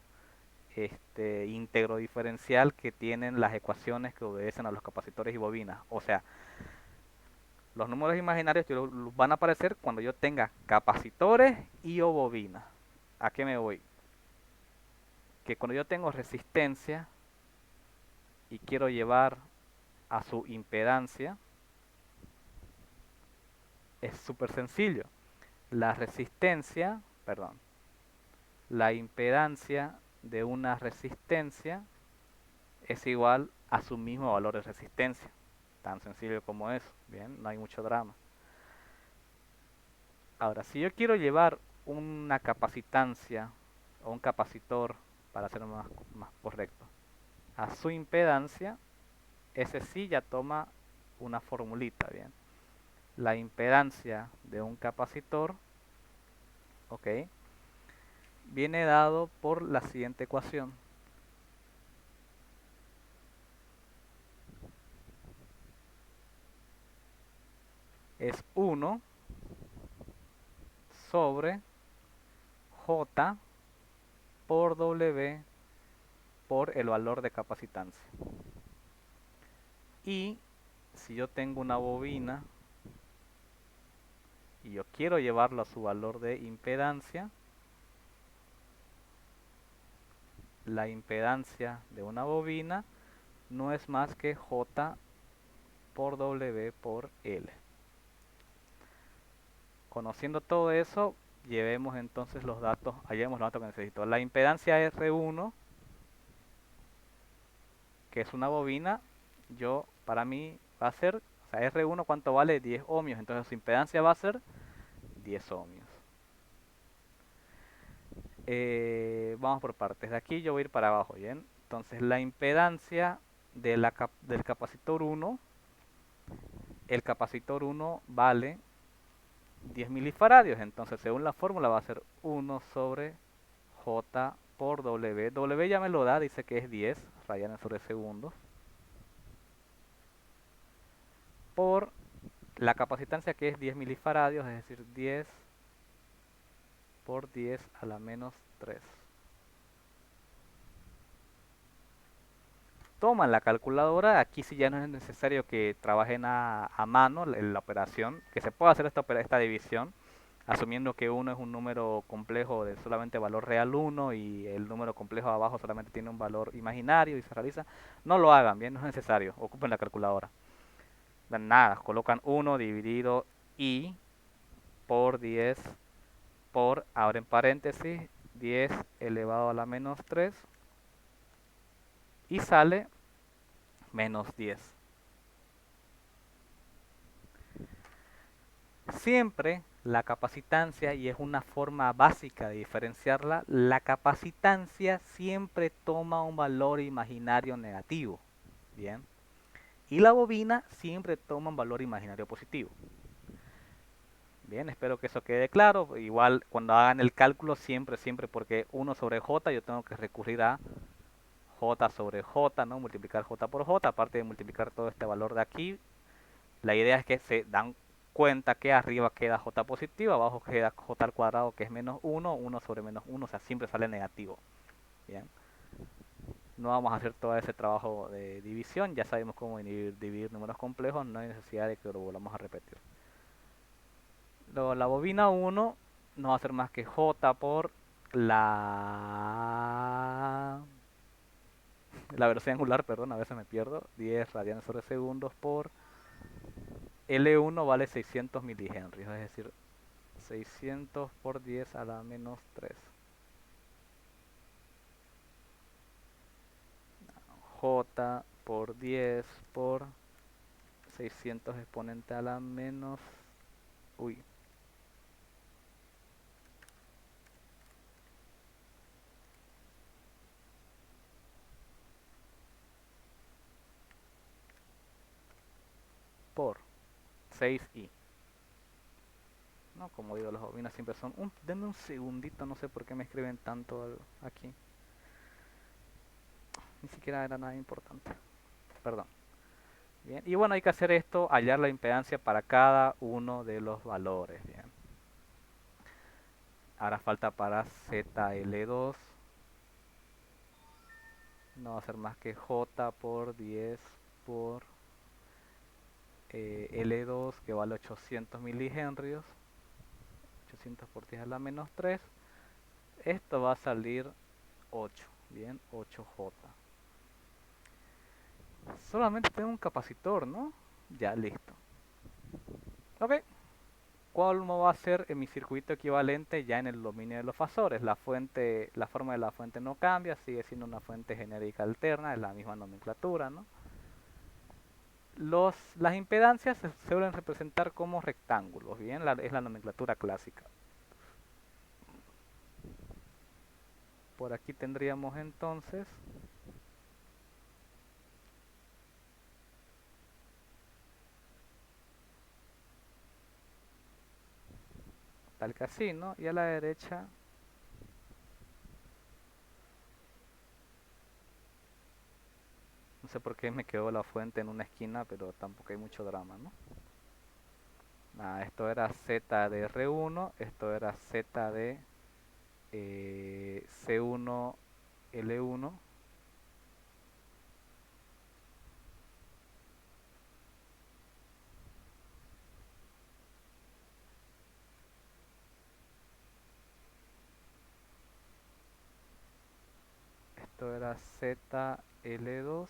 Speaker 1: íntegro diferencial que tienen las ecuaciones que obedecen a los capacitores y bobinas. O sea, los números imaginarios van a aparecer cuando yo tenga capacitores y o bobinas. ¿A qué me voy? Que cuando yo tengo resistencia y quiero llevar a su impedancia, es súper sencillo. La resistencia, perdón, la impedancia de una resistencia es igual a su mismo valor de resistencia. Tan sencillo como eso, bien, no hay mucho drama. Ahora, si yo quiero llevar una capacitancia o un capacitor, para ser más correcto, a su impedancia, ese sí ya toma una formulita, bien. La impedancia de un capacitor, ok, viene dado por la siguiente ecuación. Es 1 sobre J por W por el valor de capacitancia. Y si yo tengo una bobina y yo quiero llevarlo a su valor de impedancia, la impedancia de una bobina no es más que J por W por L. Conociendo todo eso, llevemos entonces los datos, hallemos los datos que necesito. La impedancia R1, que es una bobina, para mí va a ser, o sea, R1 ¿cuánto vale? 10 ohmios, entonces su impedancia va a ser 10 ohmios. Vamos por partes, de aquí yo voy a ir para abajo, ¿bien? Entonces la impedancia del capacitor 1, el capacitor 1 vale 10 milifaradios, entonces según la fórmula va a ser 1 sobre J por W. W ya me lo da, dice que es 10 radianes sobre segundo. Por la capacitancia que es 10 milifaradios, es decir, 10 por 10 a la menos 3. Toman la calculadora, aquí sí ya no es necesario que trabajen a mano la operación, que se pueda hacer esta división, asumiendo que 1 es un número complejo de solamente valor real 1 y el número complejo abajo solamente tiene un valor imaginario y se realiza. No lo hagan, bien, no es necesario, ocupen la calculadora. Nada, colocan 1 dividido I por 10 por, abren paréntesis, 10 elevado a la menos 3 y sale menos 10. Siempre la capacitancia, y es una forma básica de diferenciarla, la capacitancia siempre toma un valor imaginario negativo. Bien. Y la bobina siempre toma un valor imaginario positivo. Bien, espero que eso quede claro. Igual cuando hagan el cálculo, siempre, porque 1 sobre J, yo tengo que recurrir a J sobre J, ¿no? Multiplicar J por J, aparte de multiplicar todo este valor de aquí. La idea es que se dan cuenta que arriba queda J positiva, abajo queda J al cuadrado que es menos 1, 1 sobre menos 1, o sea, siempre sale negativo. Bien. No vamos a hacer todo ese trabajo de división, ya sabemos cómo dividir números complejos, no hay necesidad de que lo volvamos a repetir. Luego la bobina 1 no va a ser más que J por la velocidad angular, perdón, a veces me pierdo, 10 radianes sobre segundos por L1 vale 600 milihenrios, es decir, 600 por 10 a la menos 3. J por 10 por 600 exponente a la menos... Uy. Por 6i. No, como digo, las bobinas siempre son... denme un segundito, no sé por qué me escriben tanto aquí. Ni siquiera era nada importante. Perdón. Bien. Y bueno, hay que hacer esto, hallar la impedancia para cada uno de los valores. Bien. Ahora falta para ZL2. No va a ser más que J por 10 por L2 que vale 800 milihenrios. 800 por 10 a la menos 3. Esto va a salir 8. Bien, 8J. Solamente tengo un capacitor, ¿no? Ya, listo. Ok. ¿Cuál va a ser en mi circuito equivalente ya en el dominio de los fasores? La forma de la fuente no cambia, sigue siendo una fuente genérica alterna, es la misma nomenclatura, ¿no? Las impedancias se suelen representar como rectángulos, ¿bien? Es la nomenclatura clásica. Por aquí tendríamos entonces tal que así, ¿no? Y a la derecha, no sé por qué me quedó la fuente en una esquina, pero tampoco hay mucho drama, ¿no? Nada, esto era Z de R1, esto era Z de C1 L1, esto era Z L2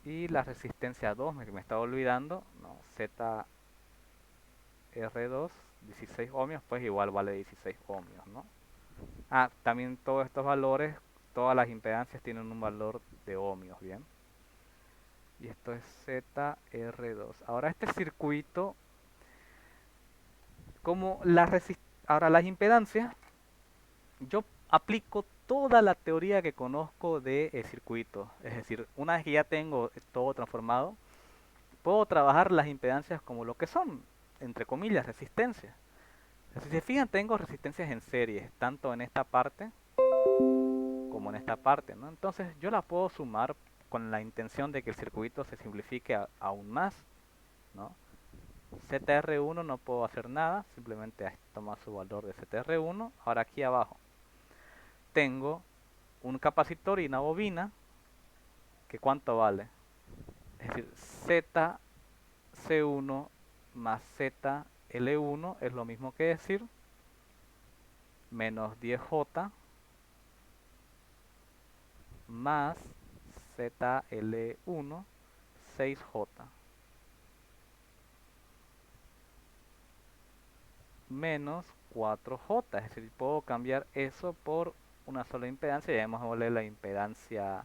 Speaker 1: y la resistencia 2, me estaba olvidando, no, Z R2, 16 ohmios, pues igual vale 16 ohmios, ¿no? Ah, también todos estos valores, todas las impedancias tienen un valor de ohmios, ¿bien? Y esto es ZR2. Ahora este circuito, como ahora las impedancias, yo aplico toda la teoría que conozco de circuitos. Es decir, una vez que ya tengo todo transformado, puedo trabajar las impedancias como lo que son, entre comillas, resistencias. Si se fijan, tengo resistencias en serie, tanto en esta parte como en esta parte, ¿no? Entonces yo la puedo sumar con la intención de que el circuito se simplifique aún más, ¿no? ZR1 no puedo hacer nada, simplemente toma su valor de ZR1. Ahora aquí abajo tengo un capacitor y una bobina, que ¿cuánto vale? Es decir, ZC1 más ZL1 es lo mismo que decir menos 10J más ZL1 6J menos 4J. Es decir, puedo cambiar eso por una sola impedancia. Ya vamos a volver la impedancia,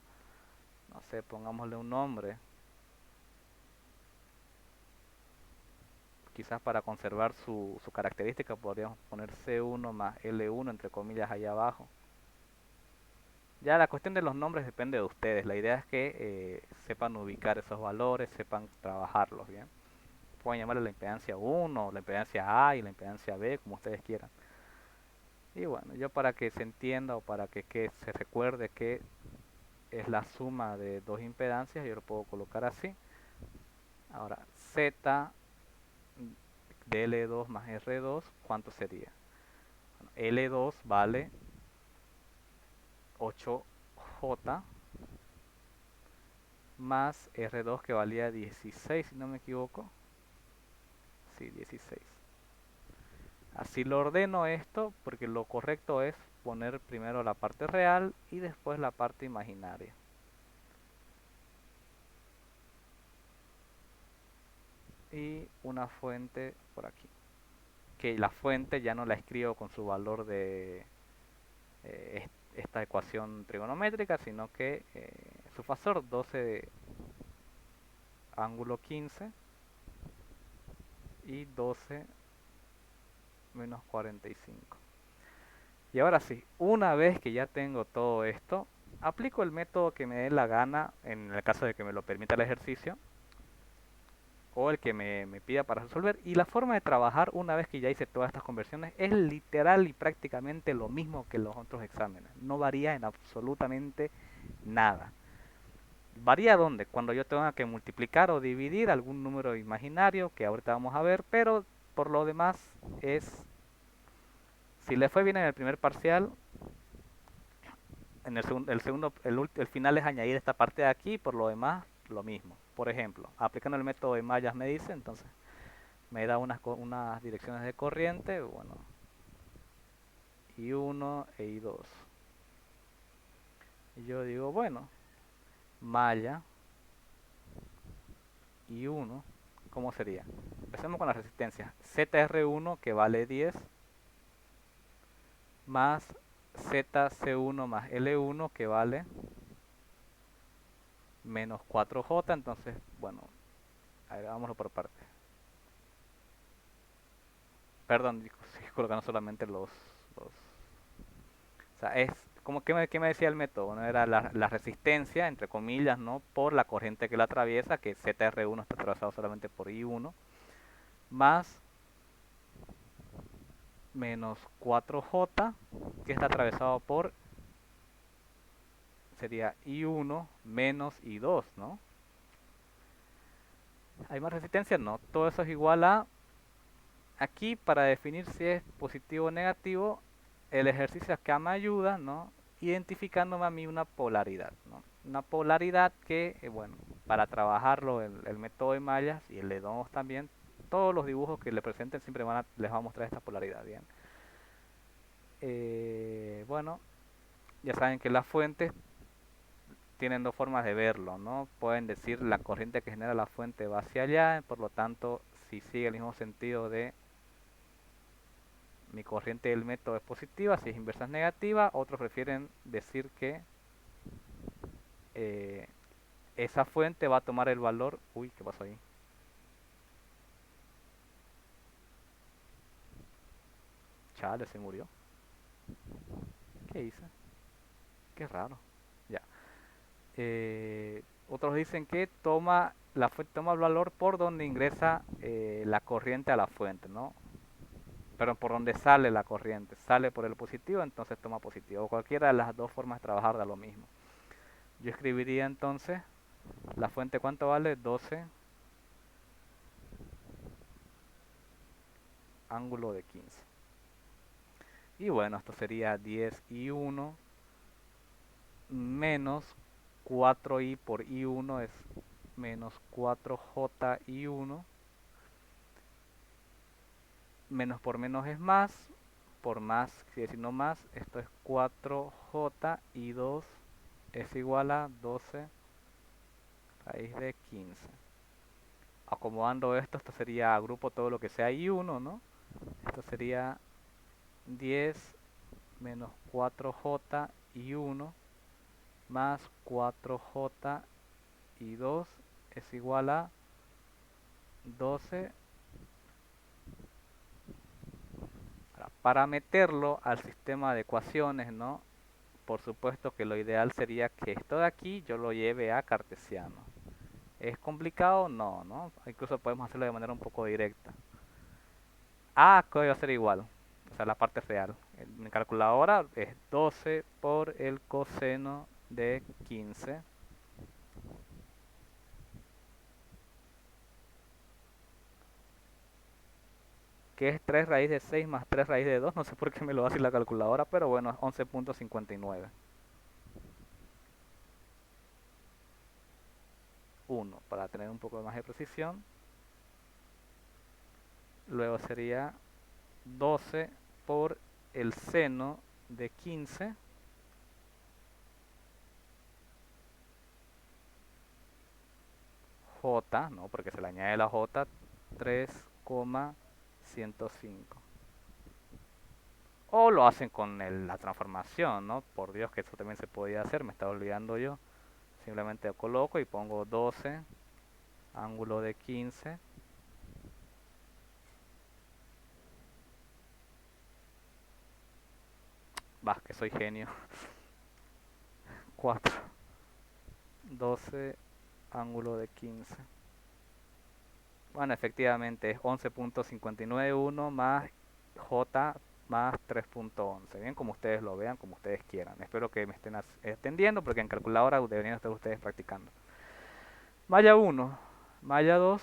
Speaker 1: no sé, pongámosle un nombre. Quizás para conservar su característica podríamos poner C1 más L1 entre comillas allá abajo. Ya la cuestión de los nombres depende de ustedes. La idea es que sepan ubicar esos valores, sepan trabajarlos, ¿bien? Pueden llamarle la impedancia 1, la impedancia A y la impedancia B, como ustedes quieran. Y bueno, yo para que se entienda o para que se recuerde que es la suma de dos impedancias, yo lo puedo colocar así. Ahora, Z de L2 más R2, ¿cuánto sería? Bueno, L2 vale 8J más R2 que valía 16, si no me equivoco. Sí, 16. Así lo ordeno esto porque lo correcto es poner primero la parte real y después la parte imaginaria. Y una fuente por aquí. Que la fuente ya no la escribo con su valor de esta ecuación trigonométrica, sino que su fasor 12 de ángulo 15 y 12 menos 45. Y ahora sí, una vez que ya tengo todo esto, aplico el método que me dé la gana en el caso de que me lo permita el ejercicio o el que me pida para resolver. Y la forma de trabajar una vez que ya hice todas estas conversiones es literal y prácticamente lo mismo que los otros exámenes. No varía en absolutamente nada. Varía donde, cuando yo tenga que multiplicar o dividir algún número imaginario que ahorita vamos a ver, pero por lo demás es, si le fue bien en el primer parcial, en el final es añadir esta parte de aquí, por lo demás lo mismo. Por ejemplo, aplicando el método de mallas me dice, entonces me da unas direcciones de corriente, bueno, I1 e I2. Y yo digo, bueno, malla I1, ¿cómo sería? Empecemos con la resistencia. ZR1 que vale 10 más ZC1 más L1 que vale menos 4J. Entonces, bueno, a ver, vámonos por partes. Perdón, estoy colocando solamente los. O sea, es como que me decía el método. Bueno, era la resistencia, entre comillas, ¿no? Por la corriente que la atraviesa, que ZR1 está atravesado solamente por I1, más menos 4J, que está atravesado por, sería I1 menos I2, ¿no? ¿Hay más resistencia? No. Todo eso es igual a, aquí para definir si es positivo o negativo, el ejercicio acá me ayuda, ¿no? Identificándome a mí una polaridad, ¿no? Una polaridad que, bueno, para trabajarlo el método de mallas y el de Donos también, todos los dibujos que le presenten siempre les va a mostrar esta polaridad, ¿bien? Bueno, ya saben que las fuentes tienen dos formas de verlo, ¿no? Pueden decir la corriente que genera la fuente va hacia allá, por lo tanto, si sigue el mismo sentido de mi corriente del método es positiva, si es inversa es negativa. Otros prefieren decir que eh, esa fuente va a tomar el valor. Uy, ¿qué pasó ahí? Chale, se murió. ¿Qué hice? Qué raro. Ya. Otros dicen que toma la fuente toma el valor por donde ingresa la corriente a la fuente, ¿no? Pero por donde sale la corriente. Sale por el positivo, entonces toma positivo. O cualquiera de las dos formas de trabajar da lo mismo. Yo escribiría entonces la fuente, ¿cuánto vale? 12 ángulo de 15. Y bueno, esto sería 10I1 menos 4I por I1 es menos 4JI1. Menos por menos es más. Por más sigue siendo más. Esto es 4JI2 es igual a 12 raíz de 15. Acomodando esto sería agrupo todo lo que sea I1, ¿no? Esto sería 10 menos 4J I1 más 4J I2 es igual a 12. Para meterlo al sistema de ecuaciones, ¿no? Por supuesto que lo ideal sería que esto de aquí yo lo lleve a cartesiano. ¿Es complicado? No, ¿no? Incluso podemos hacerlo de manera un poco directa. A que va a ser igual, o sea, la parte real. En mi calculadora es 12 por el coseno de 15, que es 3 raíz de 6 más 3 raíz de 2. No sé por qué me lo hace la calculadora, pero bueno, es 11.59. 1, para tener un poco más de precisión. Luego sería 12 por el seno de 15, J, ¿no? Porque se le añade la J, 3,105. O lo hacen con la transformación, ¿no? Por Dios que eso también se podía hacer, me estaba olvidando yo. Simplemente lo coloco y pongo 12, ángulo de 15. Bah, que soy genio. 4, 12, ángulo de 15. Bueno, efectivamente es 11.591 más J más 3.11. Bien, como ustedes lo vean, como ustedes quieran. Espero que me estén entendiendo porque en calculadora deberían estar ustedes practicando. Malla 1, malla 2.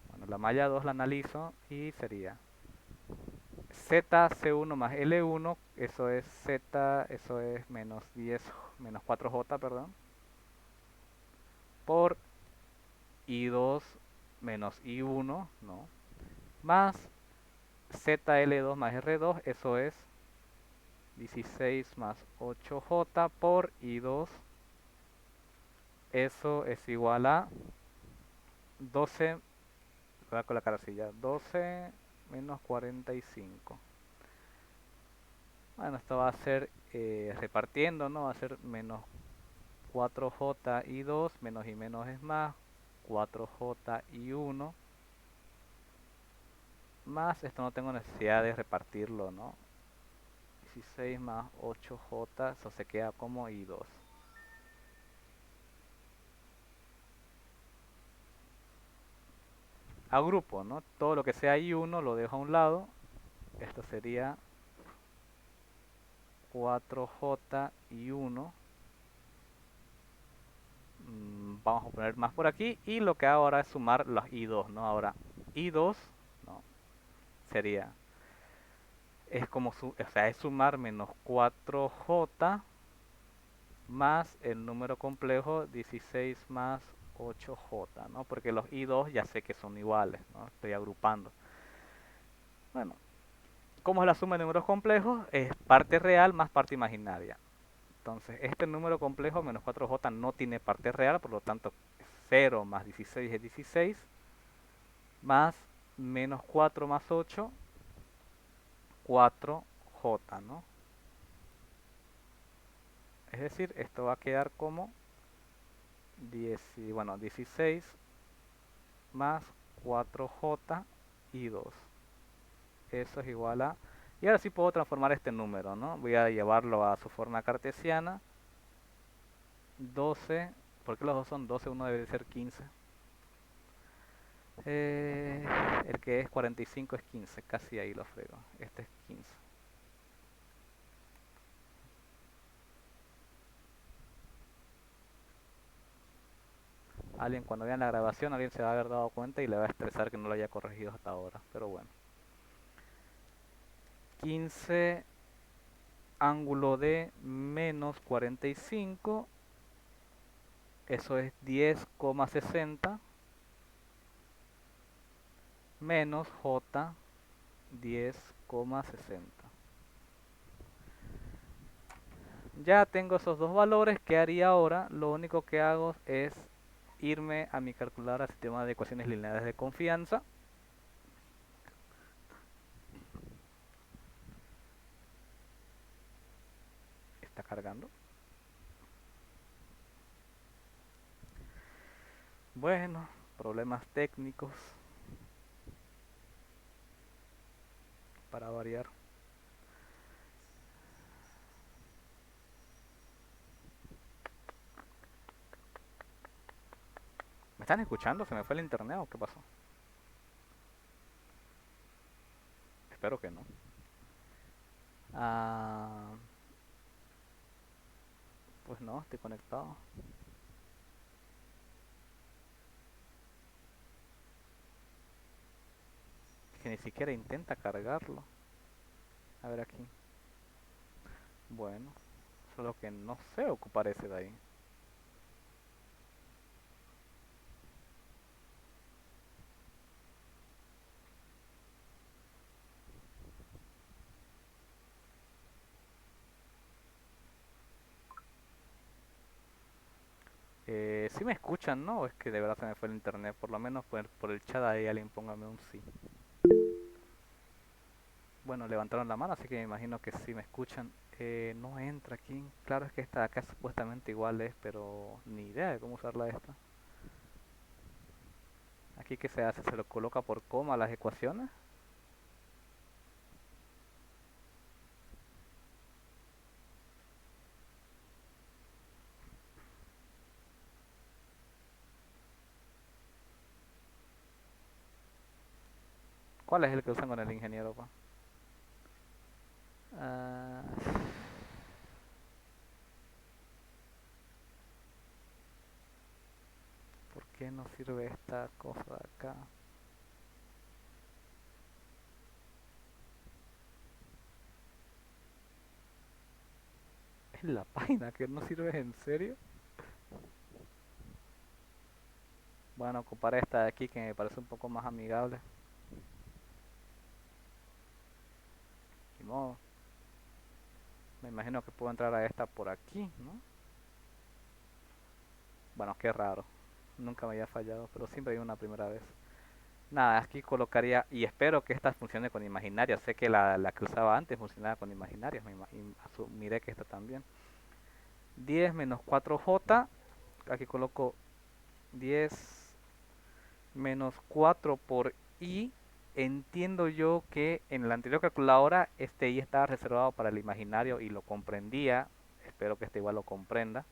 Speaker 1: Bueno, la malla 2 la analizo y sería ZC1 más L1, eso es Z, eso es menos 10, menos 4J, perdón, por I2 menos I1, ¿no? Más ZL2 más R2, eso es 16 más 8J por I2, eso es igual a 12, voy a colocar así ya, 12 menos 45. Bueno, esto va a ser repartiendo, ¿no? Va a ser menos 4J y 2, menos y menos es más, 4J y 1, más, esto no tengo necesidad de repartirlo, ¿no? 16 más 8J, eso se queda como I2. agrupo, ¿no? Todo lo que sea I1 lo dejo a un lado. Esto sería 4J I1. Vamos a poner más por aquí. Y lo que hago ahora es sumar los I2, ¿no? Ahora, I2, ¿no? Sería, es como, o sea, es sumar menos 4J más el número complejo 16 más 8J, ¿no? Porque los I2 ya sé que son iguales, ¿no? Estoy agrupando. Bueno, ¿cómo es la suma de números complejos? Es parte real más parte imaginaria. Entonces, este número complejo, menos 4J, no tiene parte real, por lo tanto, 0 más 16 es 16, más menos 4 más 8, 4J, ¿no? Es decir, esto va a quedar como 16 más 4J y 2. Eso es igual a... Y ahora sí puedo transformar este número, ¿no? Voy a llevarlo a su forma cartesiana. 12, ¿por qué los dos son 12? Uno debe de ser 15. El que es 45 es 15, casi ahí lo frego. Este es 15. Alguien cuando vean la grabación, alguien se va a haber dado cuenta y le va a estresar que no lo haya corregido hasta ahora. Pero bueno. 15 ángulo de menos 45. Eso es 10,60 menos J 10,60. Ya tengo esos dos valores. ¿Qué haría ahora? Lo único que hago es irme a mi calculadora sistema de ecuaciones lineales de confianza. Está cargando. Bueno, problemas técnicos para variar. ¿Me están escuchando? ¿Se me fue el internet o qué pasó? Espero que no. Ah, pues no, estoy conectado. Que ni siquiera intenta cargarlo. A ver aquí. Bueno, solo que no sé ocupar ese de ahí. Si me escuchan, ¿no? Es que de verdad se me fue el internet. Por lo menos por el chat ahí alguien póngame un sí. Bueno, levantaron la mano, así que me imagino que sí me escuchan. No entra aquí. Claro, es que esta de acá supuestamente igual es, pero ni idea de cómo usarla esta. Aquí que se hace, se lo coloca por coma a las ecuaciones. ¿Cuál es el que usan con el ingeniero, pa? Ah, ¿por qué no sirve esta cosa de acá? Es la página que no sirve en serio. Bueno, ocupar esta de aquí que me parece un poco más amigable. Ni modo. Me imagino que puedo entrar a esta por aquí, ¿no? Bueno, qué raro. Nunca me había fallado, pero siempre hay una primera vez. Nada, aquí colocaría, y espero que esta funcione con imaginaria. Sé que la que usaba antes funcionaba con imaginarias, y asumiré que esta también. 10 menos 4J, aquí coloco 10 menos 4 por I. Entiendo yo que en la anterior calculadora este I estaba reservado para el imaginario y lo comprendía. Espero que este igual lo comprenda.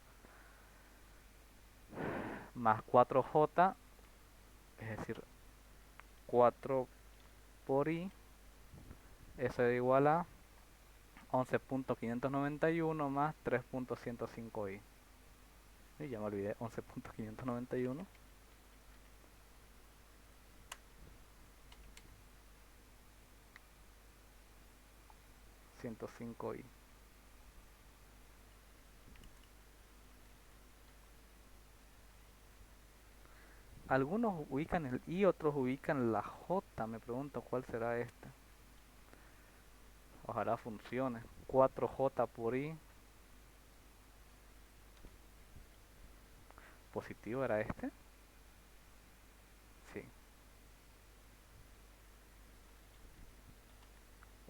Speaker 1: Más 4J, es decir, 4 por i, eso es igual a 11.591 más 3.105i. Y ya me olvidé, 11.591. 105i. Algunos ubican el i, otros ubican la j. Me pregunto cuál será esta. Ojalá funcione. 4j por i. Positivo era este. Sí.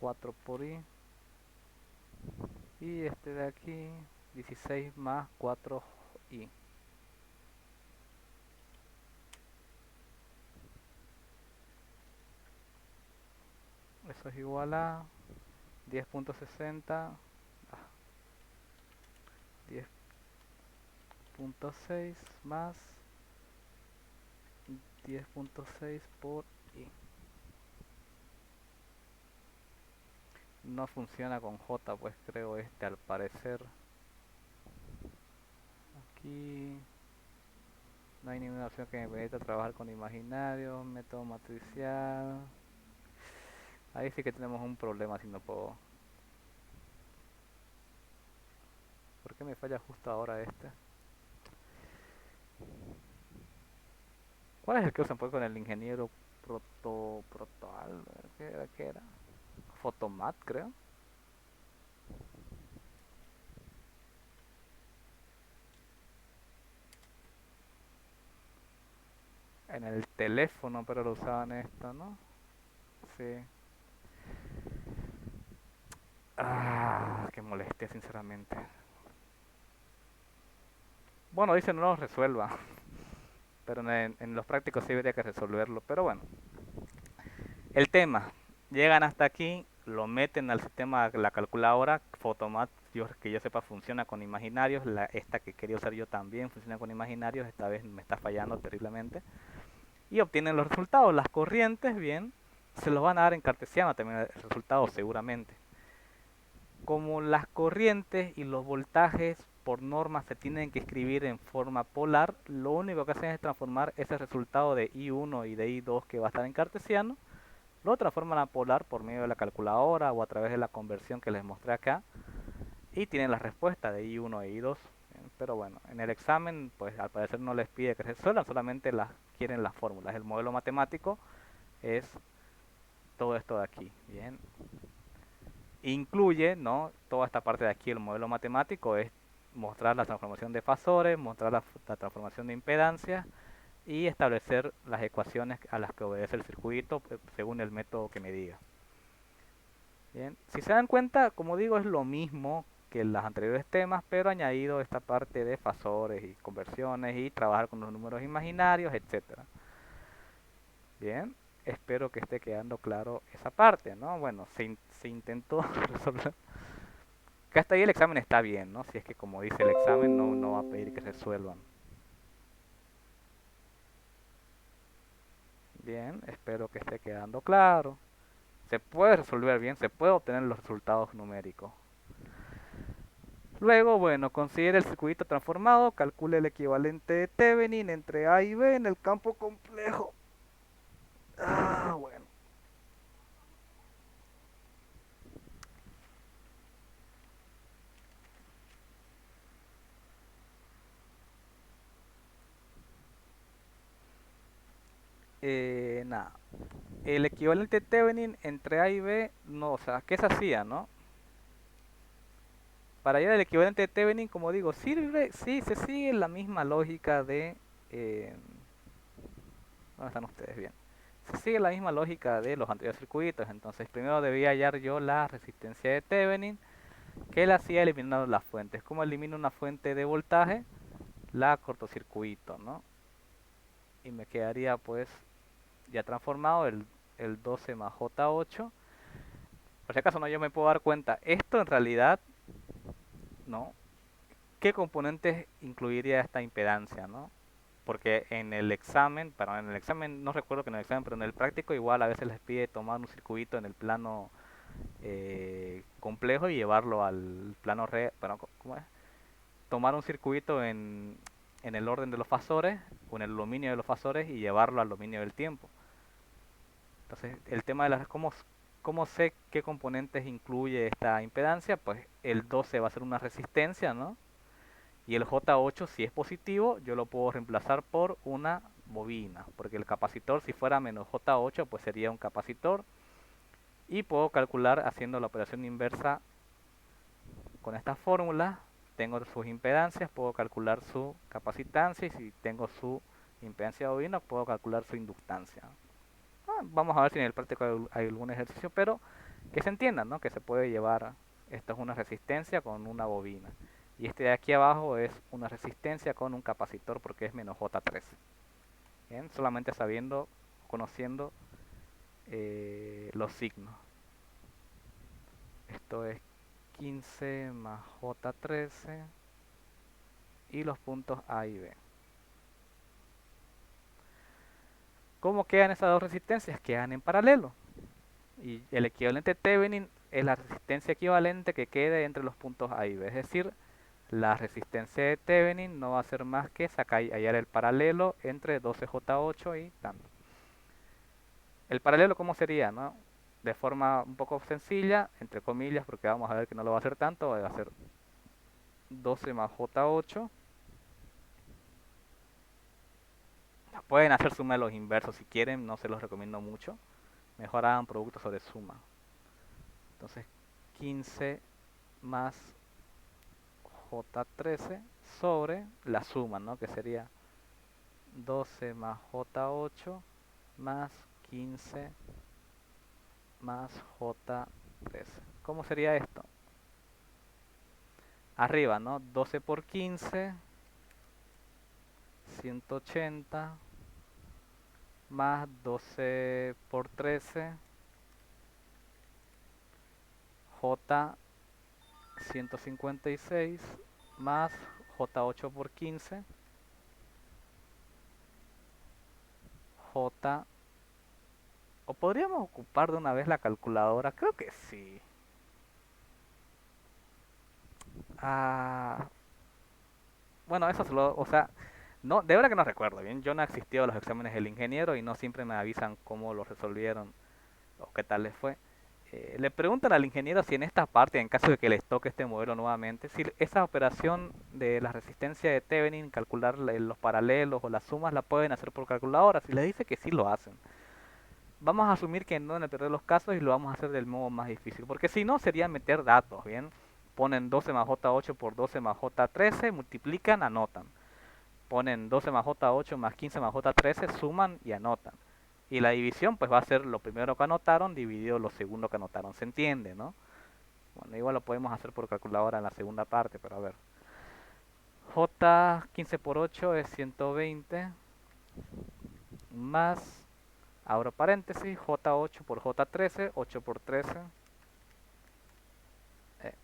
Speaker 1: 4 por i. Y este de aquí, 16 más 4i. Eso es igual a 10.60, 10.6 más 10.6 por i. No funciona con j, pues creo este al parecer. Aquí no hay ninguna opción que me permita trabajar con imaginarios, método matricial. Ahí sí que tenemos un problema si no puedo. ¿Por qué me falla justo ahora este? ¿Cuál es el que usan pues con el ingeniero protoal? ¿Qué era? Photomat, creo. En el teléfono, pero lo usaban esto, ¿no? Sí. Qué molestia, sinceramente. Bueno, dice no lo resuelva, pero en los prácticos sí habría que resolverlo. Pero bueno, el tema, llegan hasta aquí, lo meten al sistema, la calculadora, Photomat, que yo sepa funciona con imaginarios, esta que quería usar yo también funciona con imaginarios, esta vez me está fallando terriblemente. Y obtienen los resultados, las corrientes, bien, se los van a dar en cartesiano también el resultado seguramente. Como las corrientes y los voltajes por norma se tienen que escribir en forma polar, lo único que hacen es transformar ese resultado de I1 y de I2 que va a estar en cartesiano, lo transforman a polar por medio de la calculadora o a través de la conversión que les mostré acá y tienen la respuesta de I1 e I2. Pero bueno, en el examen pues al parecer no les pide que resuelvan, solamente quieren las fórmulas. El modelo matemático es todo esto de aquí, bien. Incluye, ¿no? Toda esta parte de aquí, el modelo matemático es mostrar la transformación de fasores, mostrar la transformación de impedancias y establecer las ecuaciones a las que obedece el circuito según el método que me diga. Bien, si se dan cuenta, como digo, es lo mismo que en los anteriores temas, pero añadido esta parte de fasores y conversiones y trabajar con los números imaginarios, etcétera. Bien, espero que esté quedando claro esa parte, ¿no? Bueno, se intentó resolver. Que hasta ahí el examen está bien, ¿no? Si es que como dice el examen no va a pedir que resuelvan. Bien, espero que esté quedando claro. Se puede resolver bien, se puede obtener los resultados numéricos. Luego, bueno, considere el circuito transformado, calcule el equivalente de Thevenin entre A y B en el campo complejo. Bueno. Nada. El equivalente de Thevenin entre A y B, no, o sea, ¿qué se hacía, no? Para hallar el equivalente de Thevenin, como digo, sirve, sí, se sigue la misma lógica de... Eh, ¿Dónde están ustedes? Bien. Se sigue la misma lógica de los anteriores circuitos, entonces primero debía hallar yo la resistencia de Thevenin, que la hacía eliminando las fuentes. ¿Cómo elimino una fuente de voltaje? La cortocircuito, ¿no? Y me quedaría pues ya transformado el 12 más J8. Por si acaso no, yo me puedo dar cuenta, esto en realidad, ¿no? ¿Qué componentes incluiría esta impedancia, no? porque en el examen, perdón, en el examen, no recuerdo que en el examen, pero en el práctico igual a veces les pide tomar un circuito en el plano complejo y llevarlo al plano real, ¿cómo es? Tomar un circuito en el orden de los fasores o en el dominio de los fasores y llevarlo al dominio del tiempo. Entonces, el tema de cómo sé qué componentes incluye esta impedancia, pues el 12 va a ser una resistencia, ¿no? Y el J8, si es positivo, yo lo puedo reemplazar por una bobina, porque el capacitor, si fuera menos J8, pues sería un capacitor. Y puedo calcular haciendo la operación inversa con esta fórmula. Tengo sus impedancias, puedo calcular su capacitancia y si tengo su impedancia bobina, puedo calcular su inductancia. Vamos a ver si en el práctico hay algún ejercicio, pero que se entienda, ¿no? Que se puede llevar, esto es una resistencia con una bobina. Y este de aquí abajo es una resistencia con un capacitor porque es menos J3. Bien, solamente sabiendo, conociendo los signos. Esto es 15 más J13 y los puntos A y B. ¿Cómo quedan esas dos resistencias? Quedan en paralelo. Y el equivalente Thevenin es la resistencia equivalente que quede entre los puntos A y B. Es decir, la resistencia de Thevenin no va a ser más que hallar el paralelo entre 12J8 y tanto. El paralelo, ¿cómo sería? ¿No? De forma un poco sencilla, entre comillas, porque vamos a ver que no lo va a hacer tanto, va a ser 12 más J8. Pueden hacer suma de los inversos si quieren, no se los recomiendo mucho. Mejor hagan producto sobre suma. Entonces, 15 más J13 sobre la suma, ¿no? Que sería 12 más J8 más 15 más J13. ¿Cómo sería esto? Arriba, ¿no? 12 por 15, 180 más 12 por 13, J 156 más J8 por 15, J. ¿O podríamos ocupar de una vez la calculadora? Creo que sí. Ah, bueno, eso solo, o sea, no, de verdad que no recuerdo bien. Yo no he asistido a los exámenes del ingeniero y no siempre me avisan cómo lo resolvieron o qué tal les fue. Le preguntan al ingeniero si en esta parte, en caso de que les toque este modelo nuevamente, si esa operación de la resistencia de Thevenin, calcular los paralelos o las sumas, la pueden hacer por calculadora. Si les dice que sí lo hacen. Vamos a asumir que no en el peor de los casos y lo vamos a hacer del modo más difícil. Porque si no sería meter datos, ¿bien? Ponen 12 más J8 por 12 más J13, multiplican, anotan. Ponen 12 más J8 más 15 más J13, suman y anotan. Y la división pues va a ser lo primero que anotaron dividido lo segundo que anotaron. ¿Se entiende, no? Bueno, igual lo podemos hacer por calculadora en la segunda parte, pero a ver. J 15 por 8 es 120 más, abro paréntesis, J8 por J13, 8 por 13 eh,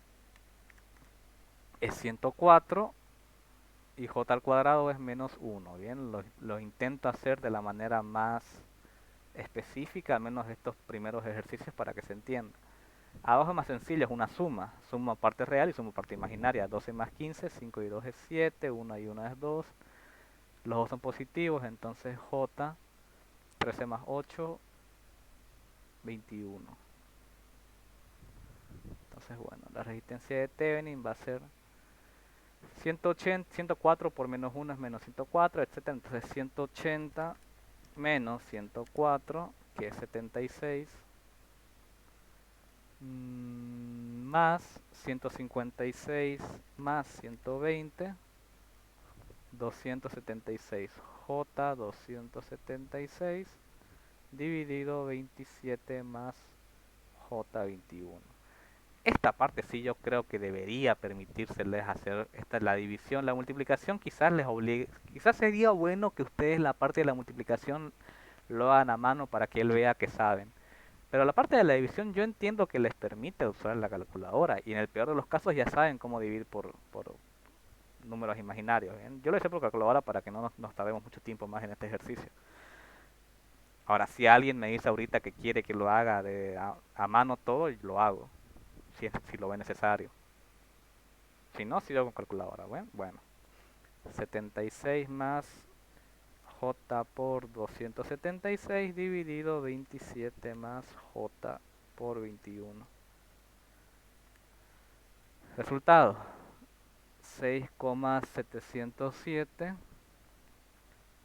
Speaker 1: es 104 y J al cuadrado es menos 1. Bien, lo intento hacer de la manera más específica, al menos de estos primeros ejercicios para que se entienda. Abajo es más sencillo, es una suma. Suma parte real y suma parte imaginaria. 12 más 15, 5 y 2 es 7, 1 y 1 es 2. Los dos son positivos, entonces J, 13 más 8, 21. Entonces, bueno, la resistencia de Thevenin va a ser 180, 104 por menos 1 es menos 104, etc. Entonces 180 menos 104, que es 76, más 156 más 120, 276. J 276 dividido 27 más J 21. Esta parte sí yo creo que debería permitírseles hacer la división, la multiplicación quizás les obligue, quizás sería bueno que ustedes la parte de la multiplicación lo hagan a mano para que él vea que saben. Pero la parte de la división yo entiendo que les permite usar la calculadora y en el peor de los casos ya saben cómo dividir por
Speaker 2: números imaginarios. ¿Bien? Yo lo hice por calculadora para que no nos tardemos mucho tiempo más en este ejercicio. Ahora, si alguien me dice ahorita que quiere que lo haga a mano todo, lo hago, si lo ve necesario. Si no, sigo con calculadora. Bueno, 76 más j por 276 dividido 27 más j por 21. Resultado, 6,707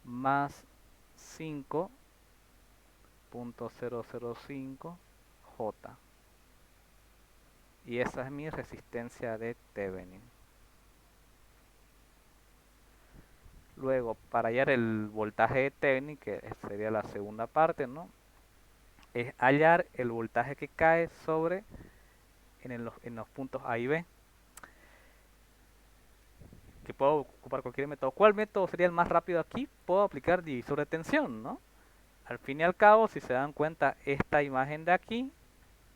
Speaker 2: más 5,005 j. Y esa es mi resistencia de Thevenin. Luego, para hallar el voltaje de Thevenin, que sería la segunda parte, ¿no? Es hallar el voltaje que cae sobre en los puntos A y B. Que puedo ocupar cualquier método. ¿Cuál método sería el más rápido aquí? Puedo aplicar divisor de tensión, ¿no? Al fin y al cabo, si se dan cuenta, esta imagen de aquí,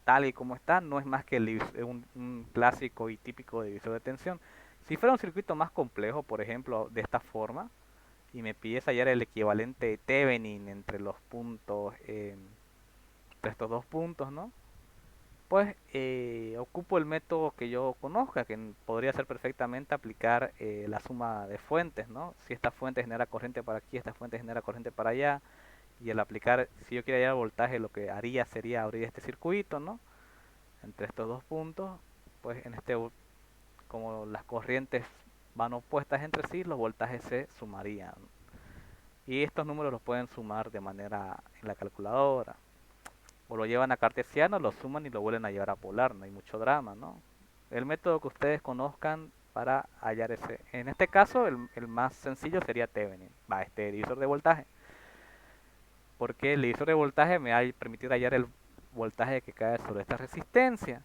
Speaker 2: tal y como está, no es más que un clásico y típico divisor de tensión. Si fuera un circuito más complejo, por ejemplo, de esta forma, y me pides hallar el equivalente de Thevenin entre los puntos, entre estos dos puntos, ¿no? Pues ocupo el método que yo conozca, que podría ser perfectamente aplicar la suma de fuentes, ¿no? Si esta fuente genera corriente para aquí, esta fuente genera corriente para allá, y al aplicar, si yo quiero hallar el voltaje, lo que haría sería abrir este circuito, ¿no? Entre estos dos puntos, pues como las corrientes van opuestas entre sí, los voltajes se sumarían. Y estos números los pueden sumar de manera en la calculadora. O lo llevan a cartesiano, lo suman y lo vuelven a llevar a polar, no hay mucho drama, ¿no? El método que ustedes conozcan para hallar ese. En este caso, el más sencillo sería Thevenin, este divisor de voltaje. Porque el divisor de voltaje me va a permitir hallar el voltaje que cae sobre esta resistencia,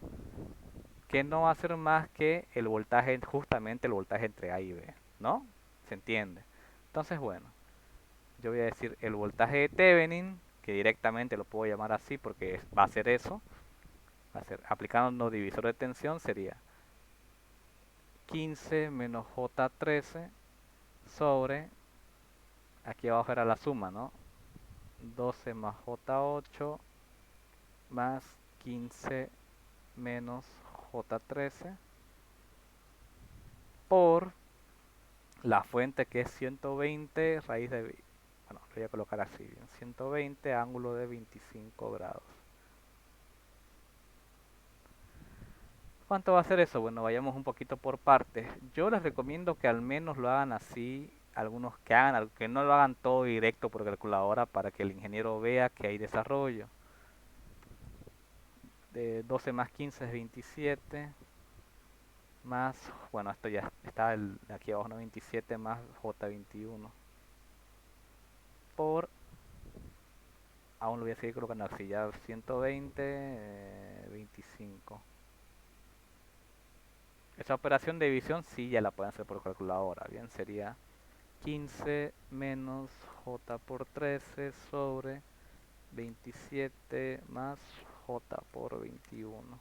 Speaker 2: que no va a ser más que el voltaje, justamente el voltaje entre A y B, ¿no? ¿Se entiende? Entonces, bueno, yo voy a decir el voltaje de Thevenin, que directamente lo puedo llamar así porque va a ser eso, va a ser, aplicando un divisor de tensión sería 15 menos J13 sobre, aquí abajo era la suma, ¿no? 12 más J8 más 15 menos J13 por la fuente que es 120 raíz de, bueno, lo voy a colocar así, bien, 120 ángulo de 25 grados. ¿Cuánto va a ser eso? Bueno, vayamos un poquito por partes. Yo les recomiendo que al menos lo hagan así, algunos que hagan, que no lo hagan todo directo por calculadora para que el ingeniero vea que hay desarrollo. De 12 más 15 es 27, más, bueno, esto ya está aquí abajo, ¿no? 27 más J21 por, aún lo voy a seguir colocando así, ya 120, 25. Esa operación de división sí ya la pueden hacer por calculadora, bien, sería 15 menos j por 13 sobre 27 más j por 21.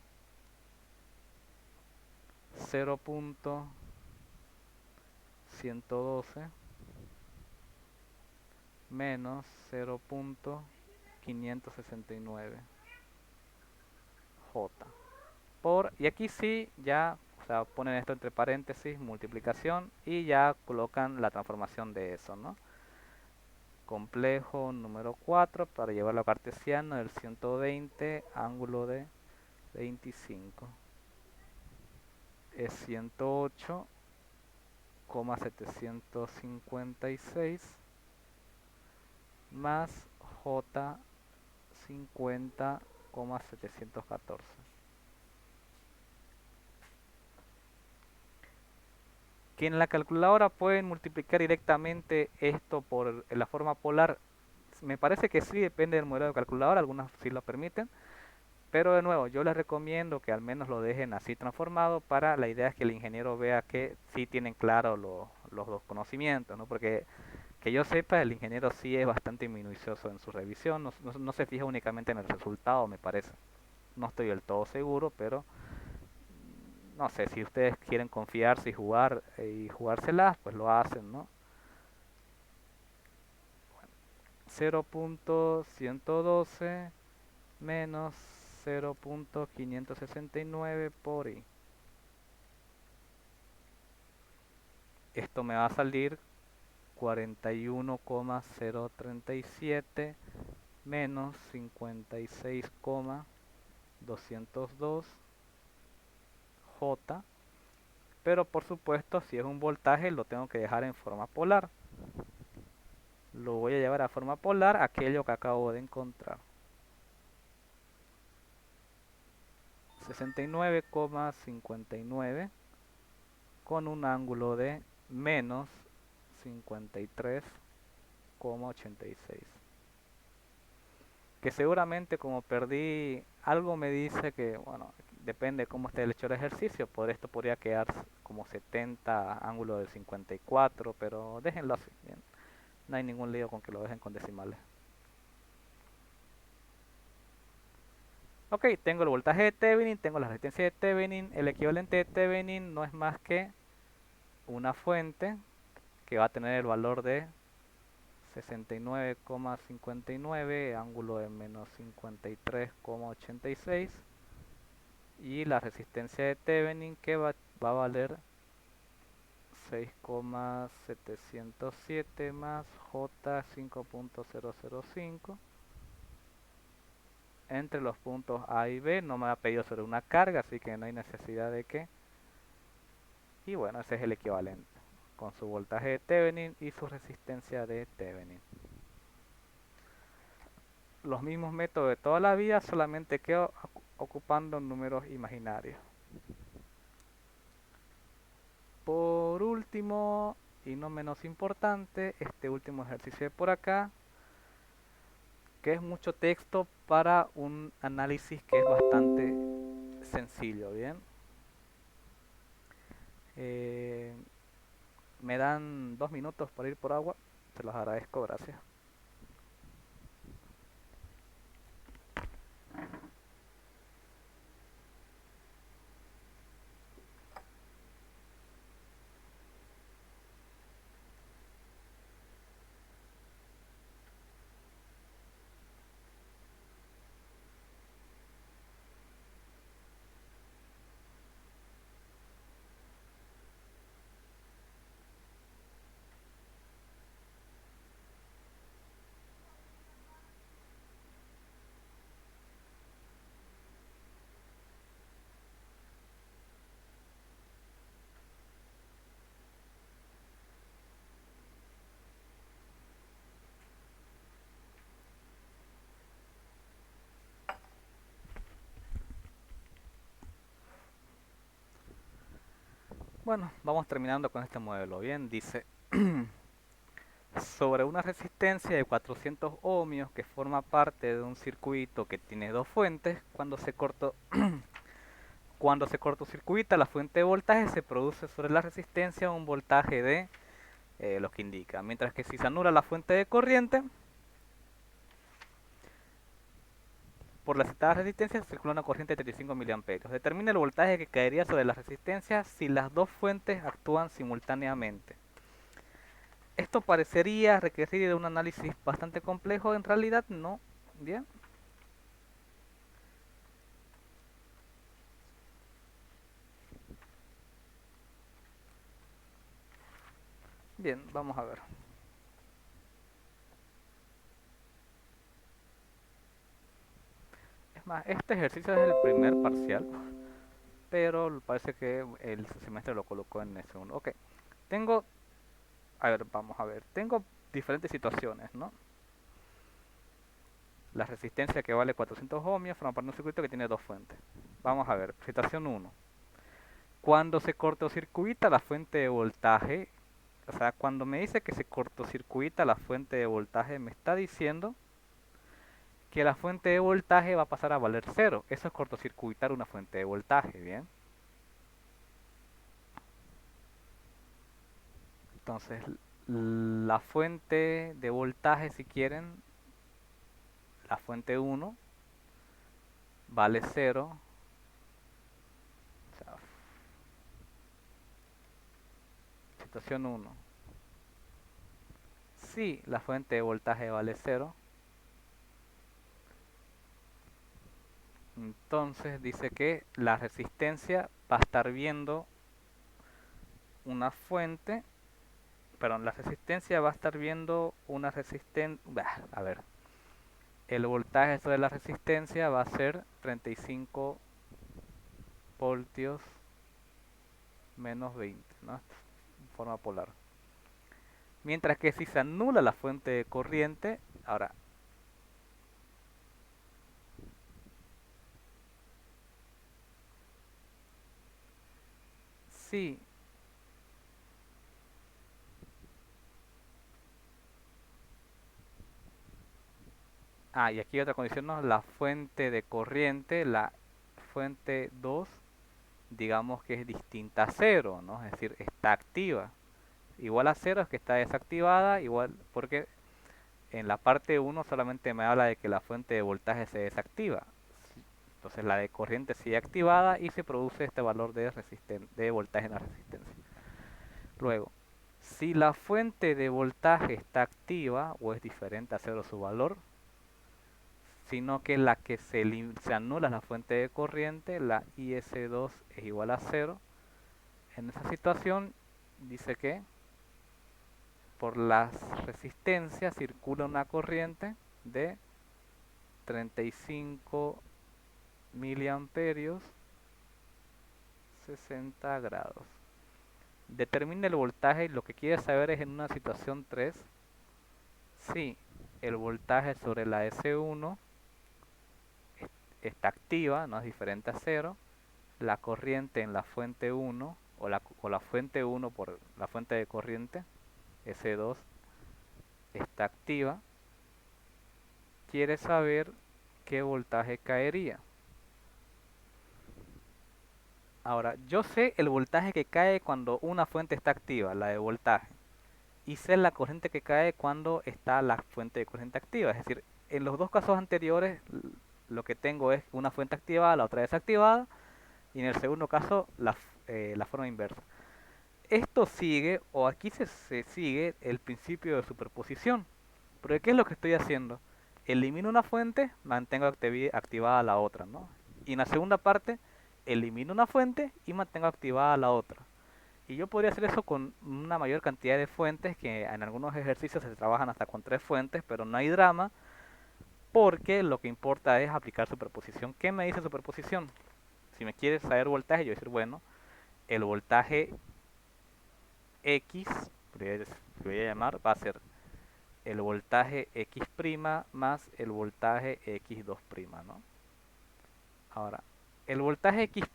Speaker 2: 0.112 menos 0.569 j por, y aquí sí ya, o sea, ponen esto entre paréntesis, multiplicación, y ya colocan la transformación de eso, ¿no? Complejo número 4 para llevarlo a cartesiano, el 120 ángulo de 25 es 108,756 más J 50,714. Que en la calculadora pueden multiplicar directamente esto por la forma polar. Me parece que sí, depende del modelo de calculadora, algunas sí lo permiten. Pero de nuevo, yo les recomiendo que al menos lo dejen así transformado para la idea es que el ingeniero vea que sí tienen claro los dos conocimientos, ¿no? Porque que yo sepa, el ingeniero sí es bastante minucioso en su revisión, no se fija únicamente en el resultado, me parece. No estoy del todo seguro, pero no sé, si ustedes quieren confiarse y jugar y jugárselas, pues lo hacen, ¿no? 0.112 menos 0.569 por i. Esto me va a salir 41,037 menos 56,202 J. Pero por supuesto, si es un voltaje, lo tengo que dejar en forma polar. Lo voy a llevar a forma polar, aquello que acabo de encontrar. 69,59 con un ángulo de menos 53,86. Que seguramente, como perdí algo, me dice que, bueno, depende de cómo esté el hecho del ejercicio, por esto podría quedar como 70 ángulo de 54, pero déjenlo así, bien. No hay ningún lío con que lo dejen con decimales. Ok, tengo el voltaje de Thevenin, tengo la resistencia de Thevenin. El equivalente de Thevenin no es más que una fuente que va a tener el valor de 69,59, ángulo de menos 53,86, y la resistencia de Thevenin que va a valer 6,707 más J 5.005 entre los puntos A y B. No me ha pedido sobre una carga, así que no hay necesidad de que. Y bueno, ese es el equivalente, con su voltaje de Thevenin y su resistencia de Thevenin. Los mismos métodos de toda la vida, solamente que ocupando números imaginarios. Por último, y no menos importante, este último ejercicio de por acá, que es mucho texto para un análisis que es bastante sencillo, ¿bien? Eh, Me dan 2 minutos para ir por agua, se los agradezco, gracias. Bueno, vamos terminando con este modelo. Bien, dice, sobre una resistencia de 400 ohmios que forma parte de un circuito que tiene dos fuentes, cuando se cortocircuita la fuente de voltaje, se produce sobre la resistencia un voltaje de lo que indica. Mientras que si se anula la fuente de corriente, por la citada resistencia circula una corriente de 35 miliamperios. Determina el voltaje que caería sobre la resistencia si las dos fuentes actúan simultáneamente. Esto parecería requerir de un análisis bastante complejo, en realidad no. Bien. Bien, vamos a ver. Es más, este ejercicio es el primer parcial, pero parece que el semestre lo colocó en el segundo. Ok, tengo, a ver, vamos a ver, tengo diferentes situaciones, ¿no? La resistencia que vale 400 ohmios forma parte de un circuito que tiene dos fuentes. Vamos a ver, situación 1. Cuando se cortocircuita la fuente de voltaje, o sea, cuando me dice que se cortocircuita la fuente de voltaje, me está diciendo que la fuente de voltaje va a pasar a valer cero. Eso es cortocircuitar una fuente de voltaje, ¿bien? Entonces, la fuente de voltaje, si quieren, la fuente 1 vale cero. O sea, situación 1. Si la fuente de voltaje vale 0, entonces dice que la resistencia va a estar viendo una fuente, perdón, la resistencia va a estar viendo una resistencia, a ver, el voltaje sobre la resistencia va a ser 35 voltios menos 20, ¿no? En forma polar. Mientras que si se anula la fuente de corriente, ahora, si, y aquí otra condición, ¿no? La fuente de corriente, la fuente 2, digamos que es distinta a 0, ¿no? Es decir, está activa. Igual a 0 es que está desactivada, igual porque en la parte 1 solamente me habla de que la fuente de voltaje se desactiva. Entonces la de corriente sigue activada y se produce este valor de voltaje en la resistencia. Luego, si la fuente de voltaje está activa o es diferente a 0 su valor, sino que la que se anula la fuente de corriente, la IS2 es igual a 0, en esa situación dice que por las resistencias circula una corriente de 35 miliamperios 60 grados. Determine el voltaje, lo que quiere saber es en una situación 3 si el voltaje sobre la S1 está activa, no es diferente a 0, la corriente en la fuente 1 o la fuente 1 por la fuente de corriente S2 está activa, quiere saber qué voltaje caería. Ahora, yo sé el voltaje que cae cuando una fuente está activa, la de voltaje, y sé la corriente que cae cuando está la fuente de corriente activa. Es decir, en los dos casos anteriores lo que tengo es una fuente activada, la otra desactivada, y en el segundo caso la forma inversa. Esto sigue, o aquí se sigue el principio de superposición. Porque ¿qué es lo que estoy haciendo? Elimino una fuente, mantengo activada la otra, ¿no? Y en la segunda parte, elimino una fuente y mantengo activada la otra. Y yo podría hacer eso con una mayor cantidad de fuentes, que en algunos ejercicios se trabajan hasta con 3 fuentes, pero no hay drama, porque lo que importa es aplicar superposición. ¿Qué me dice superposición? Si me quieres saber voltaje, yo voy a decir, bueno, el voltaje X, voy a llamar, va a ser el voltaje X' más el voltaje X2', ¿no? Ahora, el voltaje X',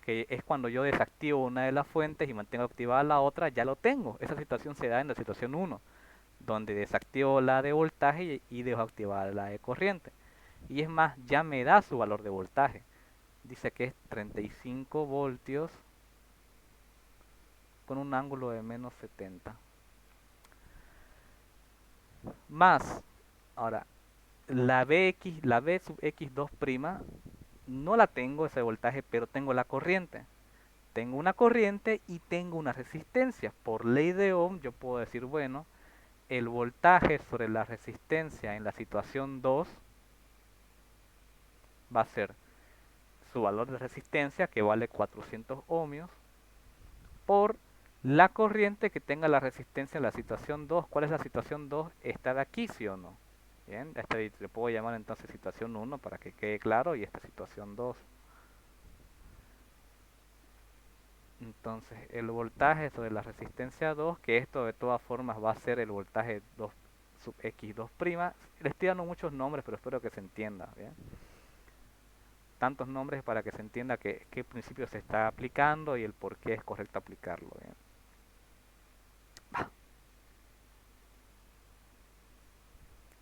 Speaker 2: que es cuando yo desactivo una de las fuentes y mantengo activada la otra, ya lo tengo. Esa situación se da en la situación 1, donde desactivo la de voltaje y dejo activada la de corriente. Y es más, ya me da su valor de voltaje. Dice que es 35 voltios con un ángulo de menos 70. Más, ahora, la B sub X2' no la tengo ese voltaje, pero tengo la corriente. Tengo una corriente y tengo una resistencia. Por ley de Ohm yo puedo decir, bueno, el voltaje sobre la resistencia en la situación 2 va a ser su valor de resistencia, que vale 400 ohmios, por la corriente que tenga la resistencia en la situación 2. ¿Cuál es la situación 2? Esta de aquí, ¿sí o no? Bien, esta le puedo llamar entonces situación 1 para que quede claro, y esta situación 2. Entonces el voltaje sobre la resistencia 2, que esto de todas formas va a ser el voltaje 2 sub X2'. Le estoy dando muchos nombres, pero espero que se entienda, ¿bien? Tantos nombres para que se entienda qué principio se está aplicando y el por qué es correcto aplicarlo, ¿bien?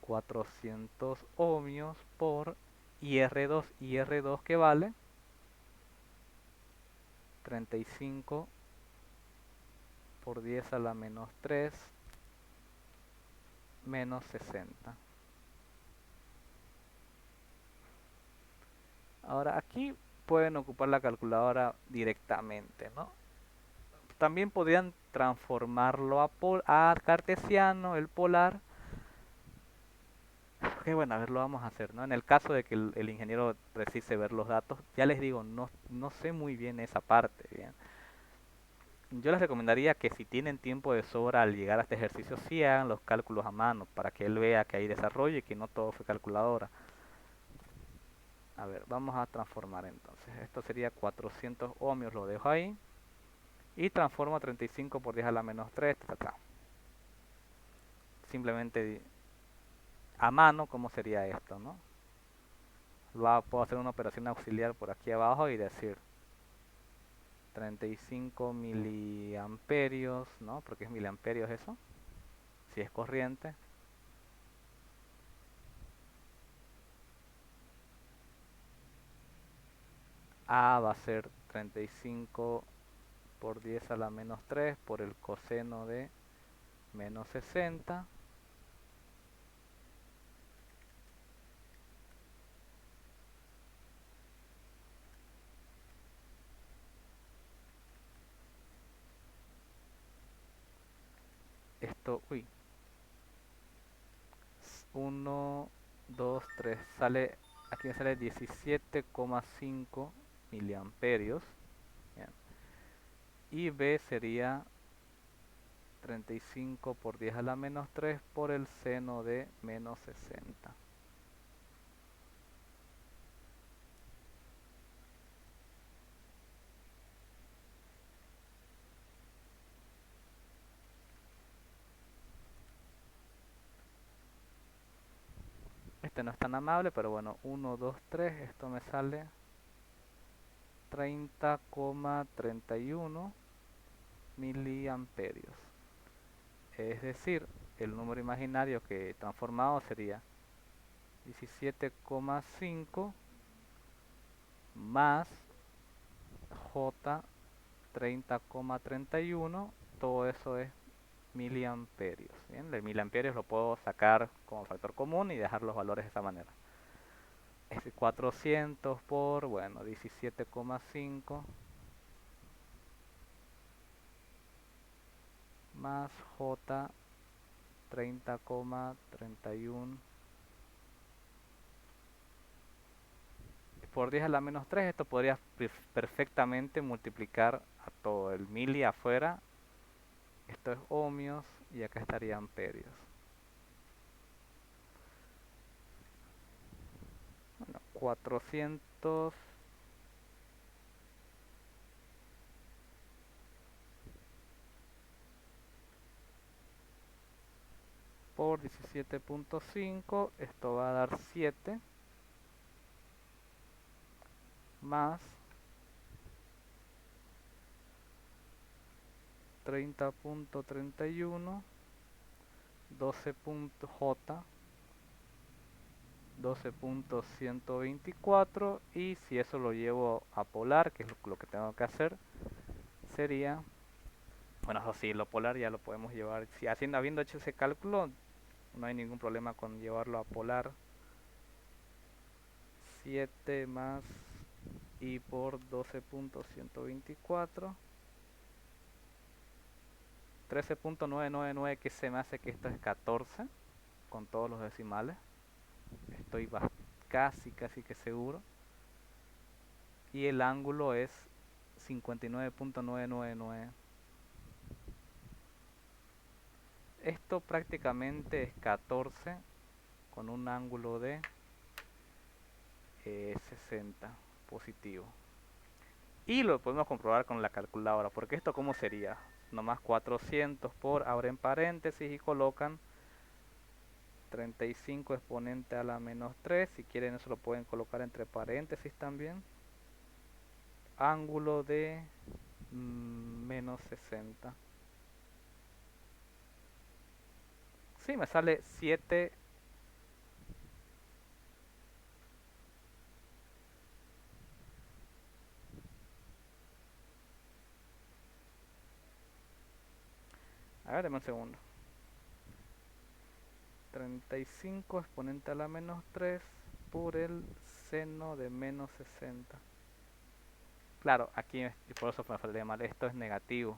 Speaker 2: 400 ohmios por IR2, IR2 que vale 35 por 10 a la menos 3 menos 60. Ahora aquí pueden ocupar la calculadora directamente, ¿no? también podrían transformarlo a cartesiano, el polar. Que bueno, a ver, lo vamos a hacer, ¿no? En el caso de que el ingeniero precise ver los datos, ya les digo, no sé muy bien esa parte, bien. Yo les recomendaría que si tienen tiempo de sobra al llegar a este ejercicio, sí hagan los cálculos a mano, para que él vea que hay desarrollo y que no todo fue calculadora. A ver, vamos a transformar entonces. Esto sería 400 ohmios, lo dejo ahí. Y transformo 35 por 10 a la menos 3. Simplemente a mano, ¿cómo sería esto, no? Puedo hacer una operación auxiliar por aquí abajo y decir 35 miliamperios, ¿no? Porque es miliamperios eso, si es corriente. A va a ser 35 por 10 a la menos 3 por el coseno de menos 60. Esto, uy, 1, 2, 3, sale, aquí me sale 17,5 miliamperios. Bien. Y B sería 35 por 10 a la menos 3 por el seno de menos 60. Este no es tan amable, pero bueno, 1, 2, 3, esto me sale 30,31 miliamperios. Es decir, el número imaginario que he transformado sería 17,5 más J 30,31, todo eso es miliamperios. Bien, de miliamperios lo puedo sacar como factor común y dejar los valores de esa manera. Es 400 por, bueno, 17,5 más J 30,31 por 10 a la menos 3. Esto podría perfectamente multiplicar a todo el mili afuera. Esto es ohmios y acá estaría amperios. Bueno, 400 por 17,5, esto va a dar 7 más 30,31, 12 J 12,124, y si eso lo llevo a polar, que es lo que tengo que hacer, sería, bueno, eso sí, lo polar ya lo podemos llevar, si habiendo hecho ese cálculo, no hay ningún problema con llevarlo a polar. 7 más i por 12,124, 13,999, que se me hace que esto es 14 con todos los decimales. Estoy casi que seguro. Y el ángulo es 59,999. Esto prácticamente es 14 con un ángulo de 60 positivo. Y lo podemos comprobar con la calculadora, porque esto cómo sería, nomás 400 por, abren paréntesis y colocan 35 exponente a la menos 3, si quieren eso lo pueden colocar entre paréntesis también, ángulo de menos 60. Sí, me sale 7. A ver, deme un segundo. 35 exponente a la menos 3 por el seno de menos 60. Claro, aquí por eso me saldría mal, esto es negativo.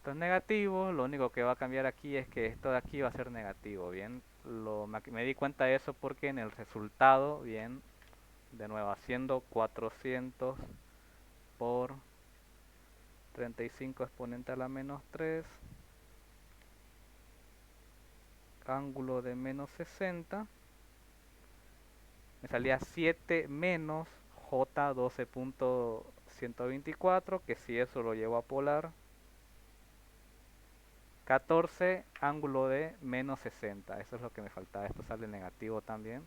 Speaker 2: Esto es negativo, lo único que va a cambiar aquí es que esto de aquí va a ser negativo, bien. Me di cuenta de eso porque en el resultado, bien, de nuevo haciendo 400 por 35 exponente a la menos 3, ángulo de menos 60, me salía 7 menos J 12.124, que si eso lo llevo a polar, 14 ángulo de menos 60, eso es lo que me faltaba, esto sale negativo también.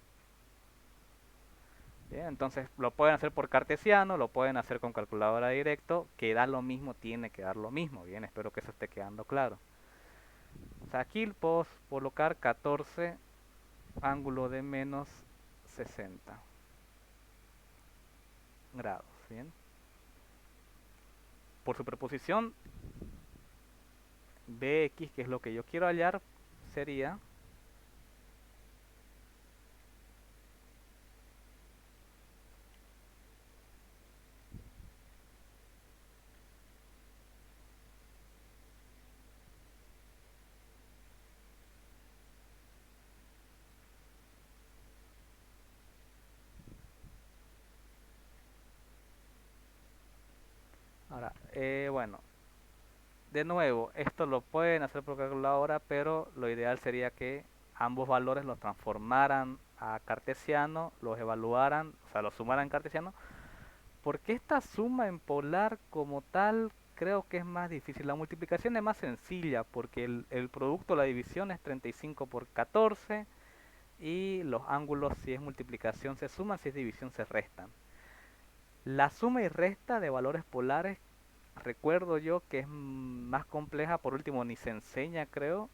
Speaker 2: Bien, entonces lo pueden hacer por cartesiano, lo pueden hacer con calculadora directo, que da lo mismo, tiene que dar lo mismo. Bien, espero que eso esté quedando claro. O sea, aquí puedo colocar 14 ángulo de menos 60 grados. Bien, por superposición, Bx, que es lo que yo quiero hallar, sería ahora, bueno, de nuevo, esto lo pueden hacer por calculadora, pero lo ideal sería que ambos valores los transformaran a cartesiano, los evaluaran, o sea, los sumaran en cartesiano, porque esta suma en polar como tal creo que es más difícil. La multiplicación es más sencilla porque el producto, la división es 35 por 14 y los ángulos, si es multiplicación se suman, si es división se restan. La suma y resta de valores polares recuerdo yo que es más compleja, por último ni se enseña creo,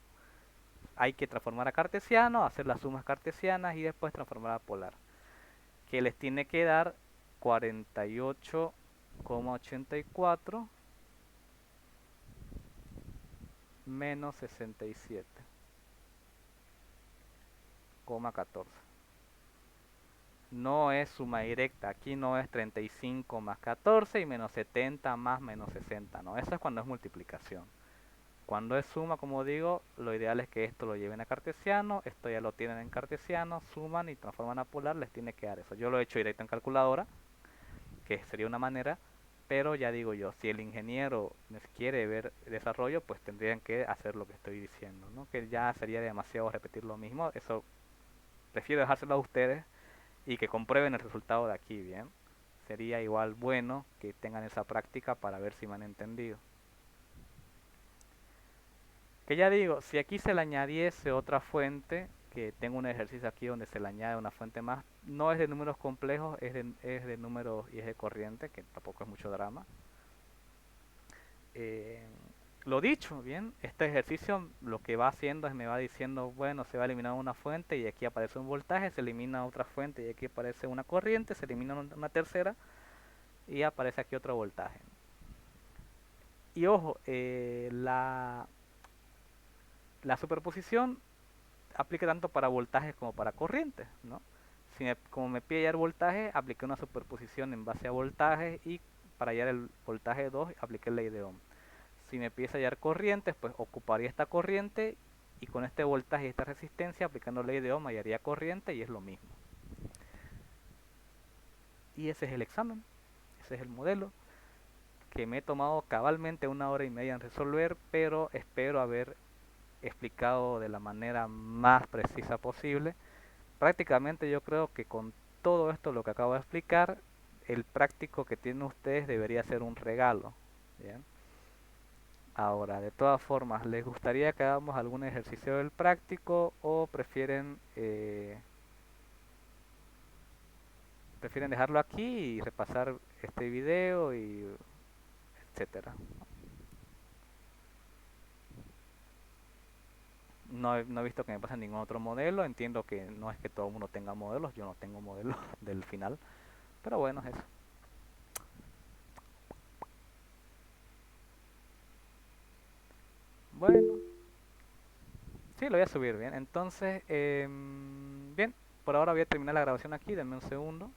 Speaker 2: hay que transformar a cartesiano, hacer las sumas cartesianas y después transformar a polar, que les tiene que dar 48,84 menos 67,14. No es suma directa, aquí no es 35 más 14 y menos 70 más menos 60, no, eso es cuando es multiplicación. Cuando es suma, como digo, lo ideal es que esto lo lleven a cartesiano, esto ya lo tienen en cartesiano, suman y transforman a polar, les tiene que dar eso. Yo lo he hecho directo en calculadora, que sería una manera, pero ya digo yo, si el ingeniero quiere ver desarrollo, pues tendrían que hacer lo que estoy diciendo, ¿no? Que ya sería demasiado repetir lo mismo, eso prefiero dejárselo a ustedes y que comprueben el resultado de aquí, ¿bien? Sería igual bueno que tengan esa práctica para ver si me han entendido. Que ya digo, si aquí se le añadiese otra fuente, que tengo un ejercicio aquí donde se le añade una fuente más, no es de números complejos, es de números y es de corriente, que tampoco es mucho drama. Eh, lo dicho, bien, este ejercicio lo que va haciendo es me va diciendo, bueno, se va a eliminar una fuente y aquí aparece un voltaje, se elimina otra fuente y aquí aparece una corriente, se elimina una tercera y aparece aquí otro voltaje. Y ojo, la superposición aplica tanto para voltajes como para corrientes, ¿no? Como me pide hallar voltaje, apliqué una superposición en base a voltaje y para hallar el voltaje 2 apliqué ley de Ohm. Si me pide hallar corrientes, pues ocuparía esta corriente y con este voltaje y esta resistencia aplicando ley de Ohm hallaría corriente y es lo mismo. Y ese es el examen, ese es el modelo que me he tomado cabalmente 1 hora y media en resolver, pero espero haber explicado de la manera más precisa posible. Prácticamente yo creo que con todo esto lo que acabo de explicar, el práctico que tienen ustedes debería ser un regalo. ¿Bien? Ahora, de todas formas, ¿les gustaría que hagamos algún ejercicio del práctico o prefieren dejarlo aquí y repasar este video y etcétera? No he visto que me pase ningún otro modelo, entiendo que no es que todo el mundo tenga modelos, yo no tengo modelos del final, pero bueno, es eso. Bueno, sí, lo voy a subir, bien. Entonces, bien, por ahora voy a terminar la grabación aquí, denme un segundo.